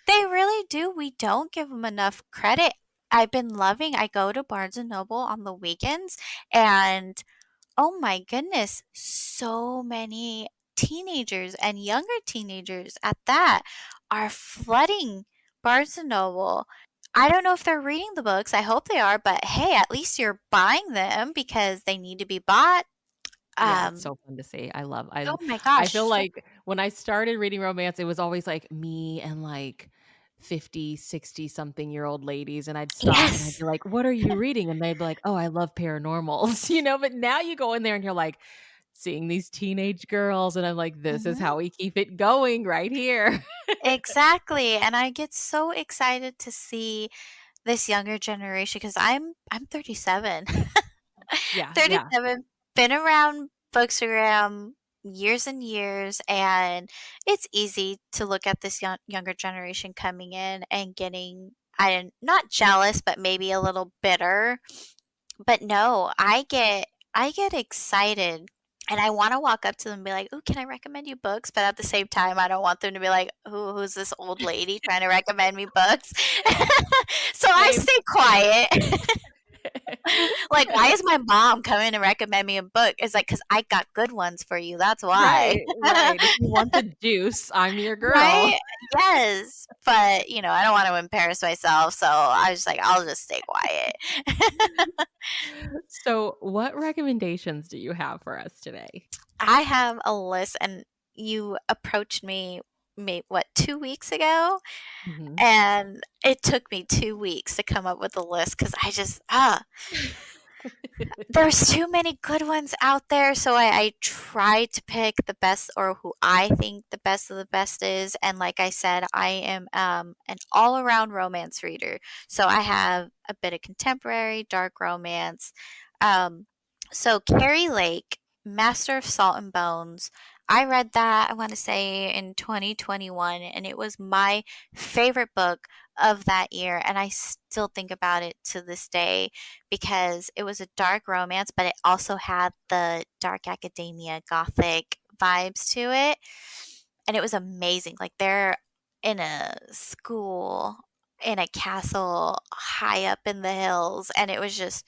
They really do. We don't give them enough credit. I go to Barnes and Noble on the weekends and oh my goodness, so many teenagers and younger teenagers at that are flooding Barnes and Noble. I don't know if they're reading the books. I hope they are, but hey, at least you're buying them because they need to be bought. Yeah, it's Um, so fun to see. oh my I feel gosh. like when I started reading romance, it was always like me and like 50, 60 something year old ladies and I'd stop and I'd Yes. be like, "What are you reading?" And they'd be like, "Oh, I love paranormals." You know, but now you go in there and you're like seeing these teenage girls and I'm like, "This is how Mhm. we keep it going right here." Exactly. And I get so excited to see this younger generation because I'm 37. Yeah, yeah. 37, been around Bookstagram years and years, and it's easy to look at this younger generation coming in and getting I not jealous, but maybe a little bitter. But no, I get excited and I want to walk up to them and be like, "Ooh, can I recommend you books?" But at the same time, I don't want them to be like, who's this old lady trying to recommend me books?" So I Same. stay quiet. Like, why is my mom coming to recommend me a book? It's like, "'Cause I got good ones for you, that's why." Right, right. If you want the juice, I'm your girl. Right? Yes, but, I don't wanna embarrass myself, so I was like, "I'll just stay quiet." So, what recommendations do you have for us today? I have a list, and you approached me, 2 weeks ago? Mhm. And it took me 2 weeks to come up with a list because I just, there's too many good ones out there, so I try to pick the best or who I think the best of the best is, and like I said, I am, an all-around romance reader, so I have a bit of contemporary, dark romance, um, so Carrie Lake, Master of Salt and Bones, I read that, I wanna say in 2021, and it was my favorite book of that year, and I still think about it to this day because it was a dark romance, but it also had the dark academia gothic vibes to it. And it was amazing. Like they're in a school in a castle high up in the hills and it was just,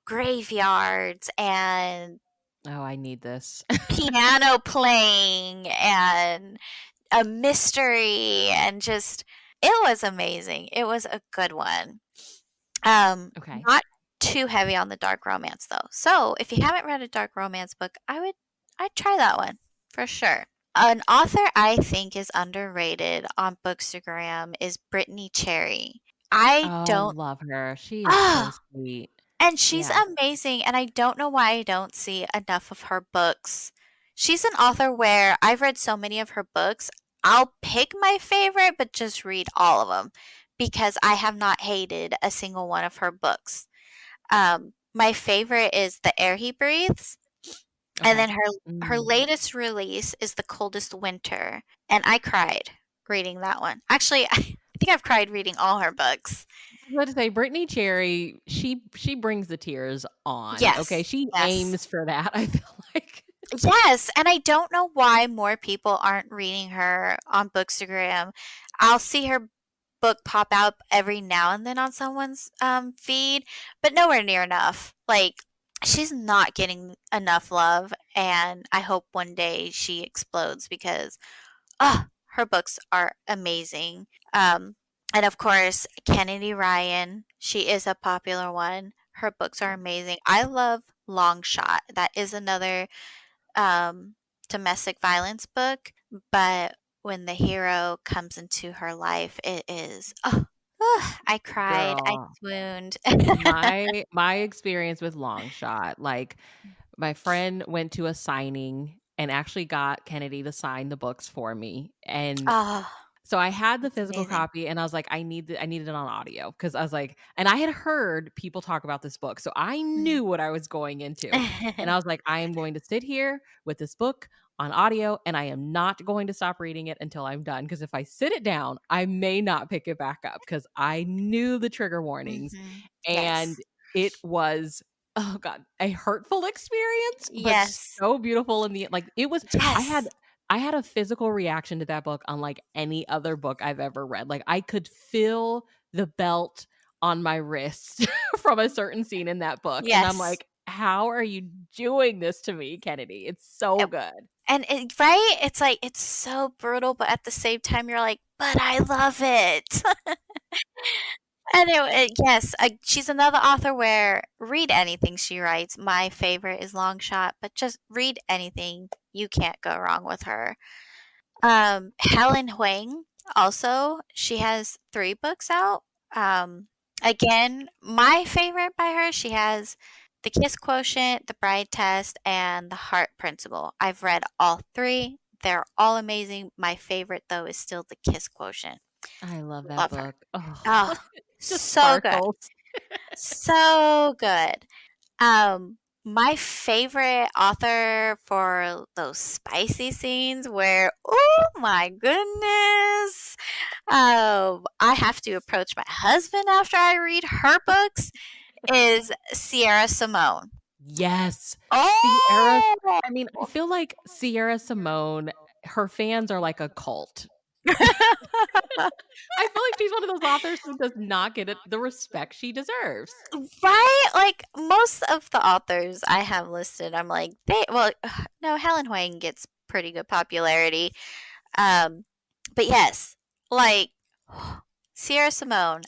graveyards and Oh, I need this. piano playing and a mystery and just it was amazing. It was a good one. Okay. Not too heavy on the dark romance though. So, if you haven't read a dark romance book, I'd try that one for sure. An author I think is underrated on Bookstagram is Brittainy Cherry. I Oh, don't love her. She is so ah, sweet. and she's Yeah. amazing and I don't know why I don't see enough of her books. She's an author where I've read so many of her books, I'll pick my favorite but just read all of them because I have not hated a single one of her books. My favorite is The Air He Breathes, and Okay. then her Mm. latest release is The Coldest Winter, and I cried reading that one. Actually, think I've cried reading all her books. I was about to say Brittainy Cherry, she brings the tears on. Okay, Yes. she Yes. aims for that. I feel like. Yes, and I don't know why more people aren't reading her on Bookstagram. I'll see her book pop up every now and then on someone's feed, but nowhere near enough. Like she's not getting enough love, and I hope one day she explodes because her books are amazing. And of course, Kennedy Ryan, she is a popular one. Her books are amazing. I love Long Shot. That is another um, domestic violence book, but when the hero comes into her life, it is I cried, I Girl, swooned. my experience with Long Shot, like my friend went to a signing and actually got Kennedy to sign the books for me. And Oh, so I had the it's physical amazing. copy and I was like, I needed it on audio because I was like, and I had heard people talk about this book. So I Mhm. knew what I was going into. And I was like, I am going to sit here with this book on audio and I am not going to stop reading it until I'm done. Because if I sit it down, I may not pick it back up because I knew the trigger warnings. Mhm. And Yes. it was, oh God, a hurtful experience, but Yes. so beautiful in the like it was I had Yes. I had a physical reaction to that book unlike any other book I've ever read. Like I could feel the belt on my wrist from a certain scene in that book. And I'm Yes. like, how are you doing this to me, Kennedy? It's so Yep. good. And right? It's like it's so brutal, but at the same time, you're like, but I love it. Anyway, yes, she's another author where read anything she writes. My favorite is Long Shot, but just read anything. You can't go wrong with her. Helen Hoang also, she has 3 books out. Um, again, my favorite by her, she has The Kiss Quotient, The Bride Test, and The Heart Principle. I've read all 3. They're all amazing. My favorite though is still The Kiss Quotient. I love that Love her. book. Oh, Oh, just so good. sparkles. So good. My favorite author for those spicy scenes where, oh my goodness, I have to approach my husband after I read her books is Sierra Simone. Yes. Sierra. Oh, I mean, I feel like Sierra Simone, her fans are like a cult. I feel like she's one of those authors who does not get it the respect she deserves. right? Like most of the authors I have listed, I'm like, well, no, Helen Hoang gets pretty good popularity. Um, but yes, like Sierra Simone,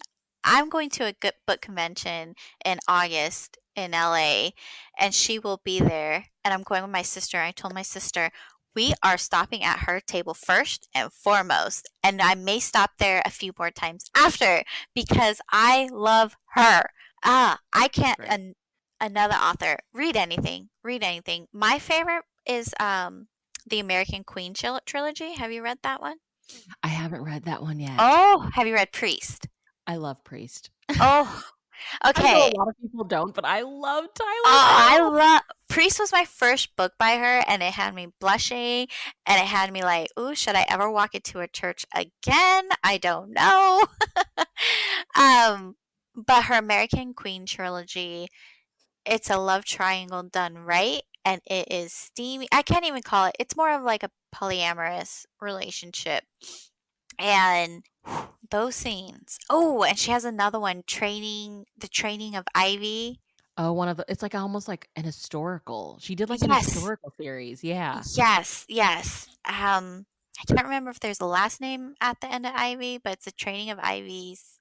I'm going to a good book convention in August in LA, and she will be there. And I'm going with my sister. I told my sister, we are stopping at her table first and foremost. And I may stop there a few more times after because I love her. I She's can't. great. Another author, read anything. Read anything. My favorite is the American Queen trilogy. Have you read that one? I haven't read that one yet. Oh, have you read Priest? I love Priest. Oh, I know a okay. lot of people don't, but I love Tyler Oh, I Howe. love Priest was my first book by her, and it had me blushing, and it had me like, "Ooh, should I ever walk into a church again? I don't know." um, but her American Queen trilogy, it's a love triangle done right, and it is steamy. I can't even call it. It's more of like a polyamorous relationship. And those scenes. Oh, and she has another one, the training of Ivy. Oh, one of the it's like almost like an historical. She did like an Yes. historical series. Yeah. Yes, yes. I can't remember if there's a last name at the end of Ivy, but it's a training of Ivy's.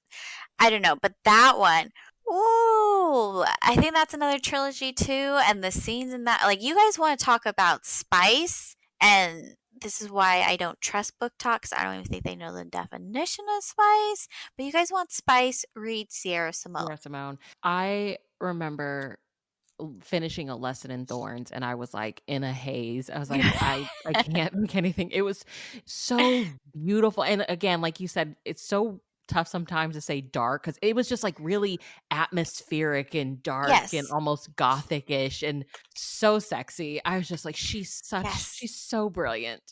I don't know, but that one. Ooh, I think that's another trilogy too. And the scenes in that, like, you guys want to talk about spice, and this is why I don't trust book talks. I don't even think they know the definition of spice. But you guys want spice? Read Sierra Simone. Yeah, Simone. I remember finishing a lesson in Thorns and I was like in a haze. I was like, I can't make anything. It was so beautiful. And again, like you said, it's so tough sometimes to say dark because it was just like really atmospheric and dark and Yes, almost gothic-ish and so sexy. I was just like, yes. she's so brilliant.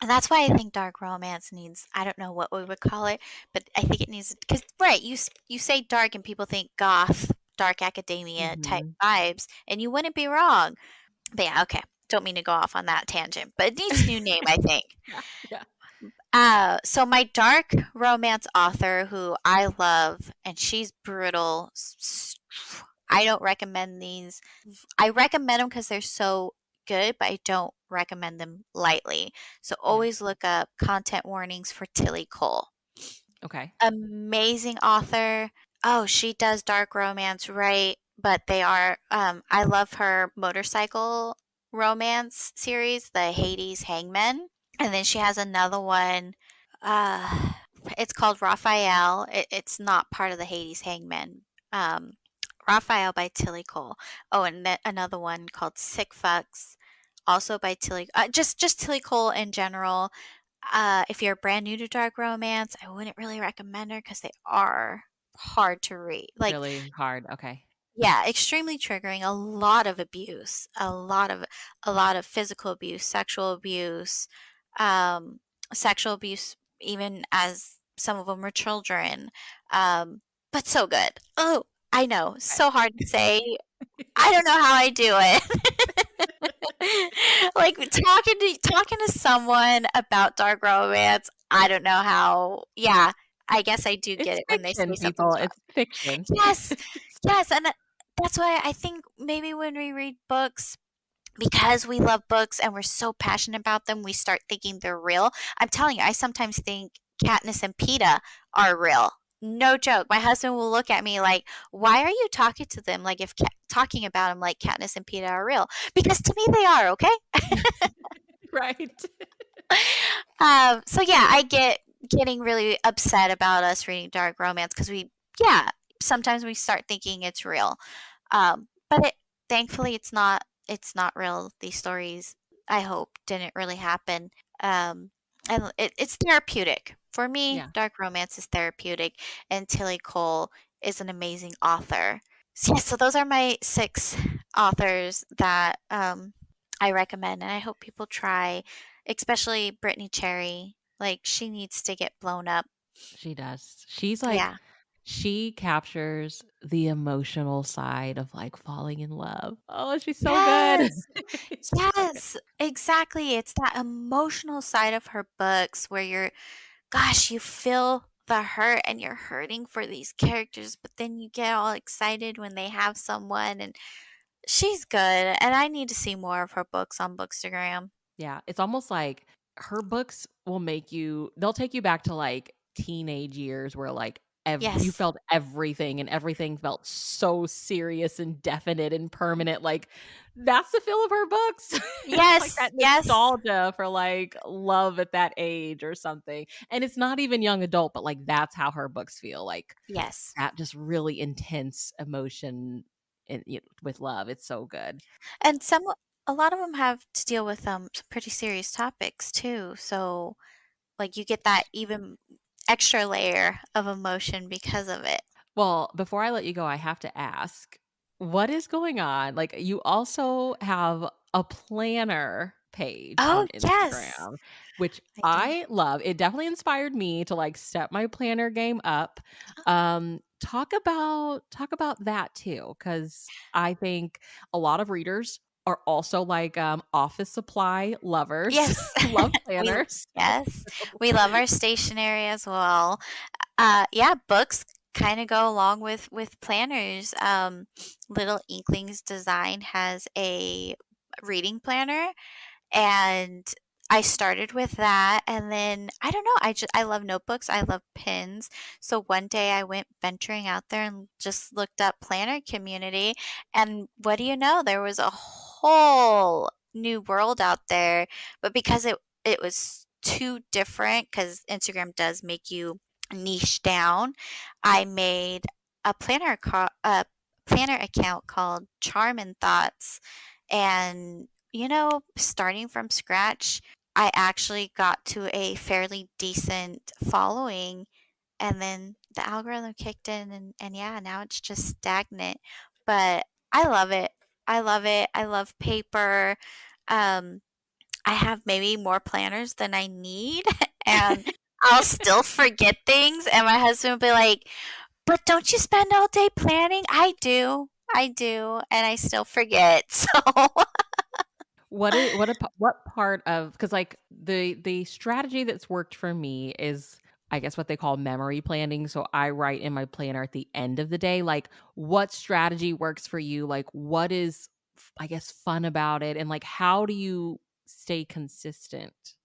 And that's why I think dark romance needs, I don't know what we would call it, but I think it needs, because, right, you say dark and people think goth, dark academia type Mhm. vibes, and you wouldn't be wrong. But yeah, okay. Don't mean to go off on that tangent, but it needs a new name, I think. Yeah, yeah. So my dark romance author who I love, and she's brutal. I don't recommend these. I recommend them because they're so good, but I don't recommend them lightly. So Yeah. always look up content warnings for Tillie Cole. Okay. Amazing author. Oh, she does dark romance, right? But they are. I love her motorcycle romance series, the Hades Hangmen, and then she has another one. Uh, it's called Raphael. It's not part of the Hades Hangmen. Um, Raphael by Tillie Cole. Oh, and another one called Sick Fucks, also by Tillie. Just Tillie Cole in general. If you're brand new to dark romance, I wouldn't really recommend her because they are hard to read. Like, Really hard. Okay. yeah, extremely triggering. A lot of abuse, a lot of physical abuse, um, sexual abuse, even as some of them were children. Um, but so good. Oh, I know, so hard to say. I don't know how I do it. Like talking to someone about dark romance, I don't know how. Yeah, I guess I do get It's it when they say fiction, people. something's wrong. It's fiction. Yes, yes, and that's why I think maybe when we read books, because we love books and we're so passionate about them, we start thinking they're real. I'm telling you, I sometimes think Katniss and Peeta are real. No joke. My husband will look at me like, "Why are you talking to them like if talking about them like Katniss and Peeta are real?" Because to me they are, okay? Right. So yeah, I get getting really upset about us reading dark romance because yeah, sometimes we start thinking it's real. But thankfully it's not real. These stories, I hope, didn't really happen. And it's therapeutic. For me, Yeah. dark romance is therapeutic, and Tillie Cole is an amazing author. So, yeah, so those are my 6 authors that I recommend, and I hope people try, especially Brittany Cherry. Like, she needs to get blown up. She does. She's like Yeah. she captures the emotional side of, like, falling in love. Oh, she's so good. Yes. She's so good. Yes, exactly. It's that emotional side of her books where gosh, you feel the hurt and you're hurting for these characters, but then you get all excited when they have someone, and she's good. And I need to see more of her books on Bookstagram. Yeah, it's almost like her books will they'll take you back to, like, teenage years where, like, you Yes. felt everything and everything felt so serious and definite and permanent, like, that's the feel of her books. Like, Yes, that yes, nostalgia for, like, love at that age or something, and it's not even young adult, but, like, that's how her books feel, like, yes. that just really intense emotion with love, it's so good. And a lot of them have to deal with some pretty serious topics too. So like you get that even extra layer of emotion because of it. Well, before I let you go, I have to ask, what is going on? Like, you also have a planner page Oh on yes, Instagram, which I do. I love. It definitely inspired me to like step my planner game up. Talk about that too, because I think a lot of readers are also like office supply lovers, Yes, love we planners. yes we love our stationery as well. Yeah, books kind of go along with planners. Little Inklings Design has a reading planner, and I started with that, and then I don't know, I love notebooks, I love pens. So one day I went venturing out there and just looked up planner community, and what do you know, there was a whole new world out there. But because it was too different, cuz Instagram does make you niche down, I made a planner account called Charm and Thoughts. And starting from scratch, I actually got to a fairly decent following, and then the algorithm kicked in, and yeah, now it's just stagnant. But I love it. I love it. I love paper. Um, I have maybe more planners than I need, and I'll still forget things, and my husband will be like, "But don't you spend all day planning?" I do, and I still forget. So What part of, because like the strategy that's worked for me is, I guess, what they call memory planning. So I write in my planner at the end of the day. Like, what strategy works for you? Like, what is, I guess, fun about it, and like, how do you stay consistent?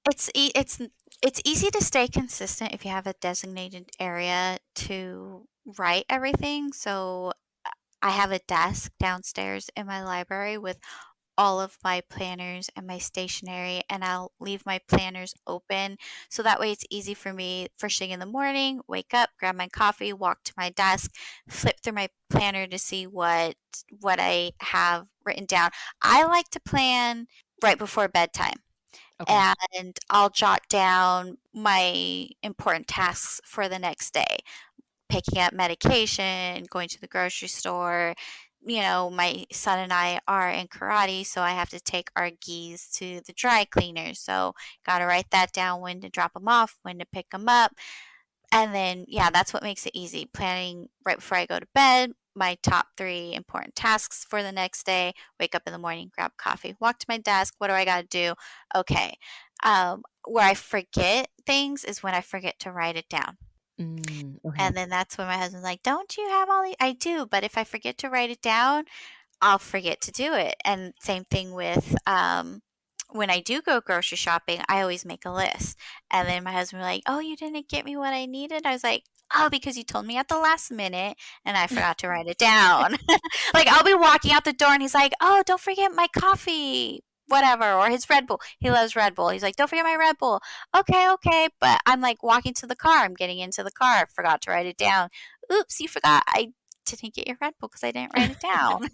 it's e- it's it's easy to stay consistent if you have a designated area to write everything. So I have a desk downstairs in my library with all of my planners and my stationery, and I'll leave my planners open so that way it's easy for me first thing in the morning, wake up, grab my coffee, walk to my desk, flip through my planner to see what I have written down. I like to plan right before bedtime, Okay. and I'll jot down my important tasks for the next day, picking up medication, going to the grocery store. You know, my son and I are in karate, so I have to take our gis to the dry cleaners. So, got to write that down, when to drop them off, when to pick them up. And then, yeah, that's what makes it easy. Planning right before I go to bed, my top three important tasks for the next day. Wake up in the morning, grab coffee, walk to my desk. What do I got to do? Okay. Where I forget things is when I forget to write it down. Okay. And then that's when my husband's like, "Don't you have all the—" I do, but if I forget to write it down, I'll forget to do it. And same thing with when I do go grocery shopping, I always make a list. And then my husband was like, "Oh, you didn't get me what I needed?" I was like, "Oh, because you told me at the last minute and I forgot to write it down." Like, I'll be walking out the door and he's like, "Oh, don't forget my coffee." Whatever, or his Red Bull. He loves Red Bull. He's like, "Don't forget my Red Bull." Okay, okay. But I'm like walking to the car. I'm getting into the car. Forgot to write it down. Oops, you forgot. I didn't get your Red Bull because I didn't write it down.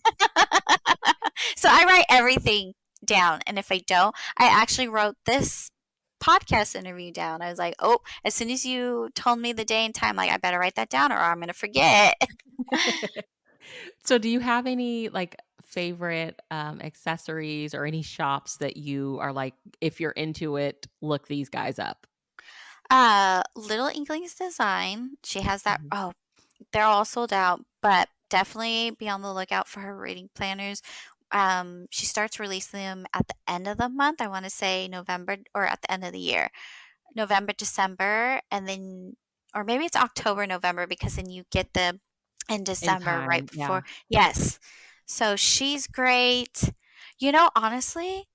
So I write everything down. And if I don't, I actually wrote this podcast interview down. I was like, "Oh, as soon as you told me the day and time, like, I better write that down or I'm going to forget." So do you have any like favorite accessories or any shops that you are like, if you're into it, look these guys up? Little Inklings Design. She has that. Mhm. Oh, they're all sold out, but definitely be on the lookout for her reading planners. She starts releasing them at the end of the month. I want to say November, or at the end of the year, November, December, and then, or maybe it's October, November, because then you get the in In December right time, yeah. before. Yes. So she's great. Honestly,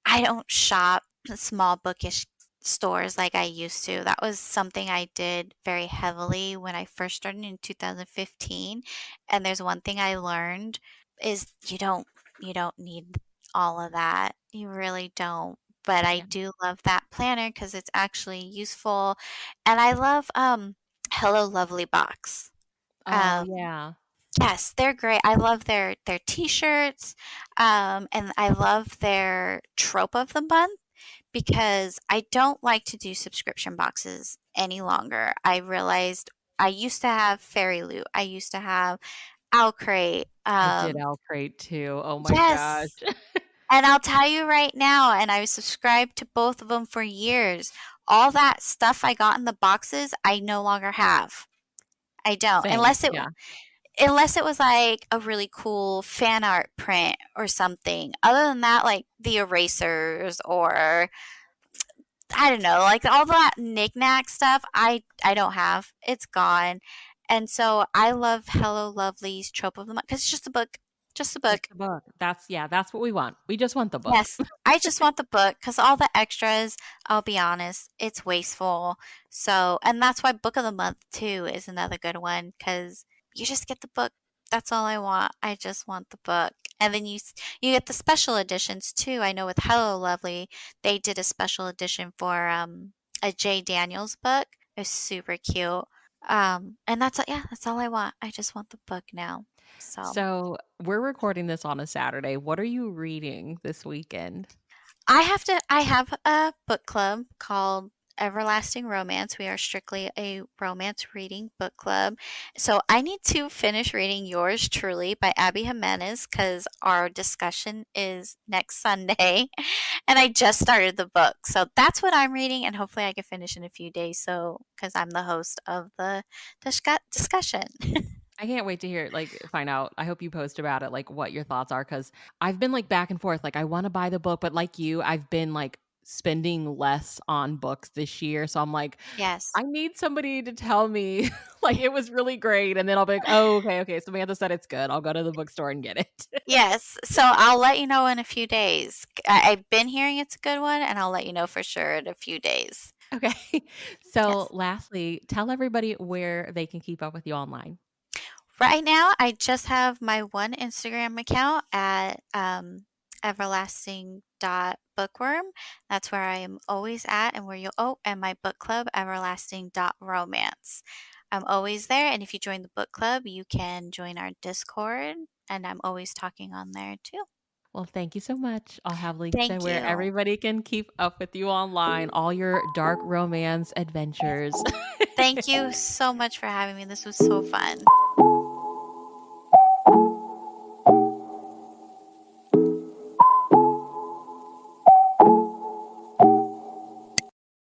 I don't shop at small bookish stores like I used to. That was something I did very heavily when I first started in 2015. And there's one thing I learned is you don't need all of that. You really don't. But I Yeah. do love that planner because it's actually useful. And I love Hello Lovely Box. Oh, Um, yeah. yes, they're great. I love their t-shirts, and I love their trope of the month because I don't like to do subscription boxes any longer. I realized I used to have Fairy Loot. I used to have Owlcrate. I did Crate too. Oh my gosh. Yes, and I'll tell you right now, and I was subscribed to both of them for years. All that stuff I got in the boxes, I no longer have. I don't, Same, yeah. unless it was like a really cool fan art print or something. Other than that, like the erasers or I don't know, like all that knickknack stuff, I don't have. It's gone. And so I love Hello Lovely's trope of the month because it's just a book, just a Just book. the book. That's what we want. We just want the book. Yes, I just want the book because all the extras, I'll be honest, it's wasteful. So, and that's why Book of the Month too is another good one because you just get the book. That's all I want. I just want the book. And then you get the special editions too. I know with Hello Lovely, they did a special edition for a J Daniels book. It's super cute. And that's all I want. I just want the book now. So. So, we're recording this on a Saturday. What are you reading this weekend? I have a book club called Everlasting Romance. We are strictly a romance reading book club. So I need to finish reading Yours Truly by Abby Jimenez because our discussion is next Sunday. And I just started the book. So that's what I'm reading, and hopefully I can finish in a few days. So, because I'm the host of the discussion. I can't wait to hear find out. I hope you post about it, like what your thoughts are, because I've been like back and forth. Like I want to buy the book, but like you, I've been like spending less on books this year. So I'm like, Yes. I need somebody to tell me like it was really great. And then I'll be like, oh, okay. Samantha said it's good. I'll go to the bookstore and get it. Yes. So I'll let you know in a few days. I've been hearing it's a good one, and I'll let you know for sure in a few days. Okay. So Yes. lastly, tell everybody where they can keep up with you online. Right now, I just have my one Instagram account at everlasting.bookworm. That's where I am always at, and and my book club, everlasting.romance. I'm always there, and if you join the book club, you can join our Discord, and I'm always talking on there too. Well, thank you so much. I'll have links to Thank where you. everybody can keep up with you online, all your dark romance adventures. Thank you so much for having me. This was so fun.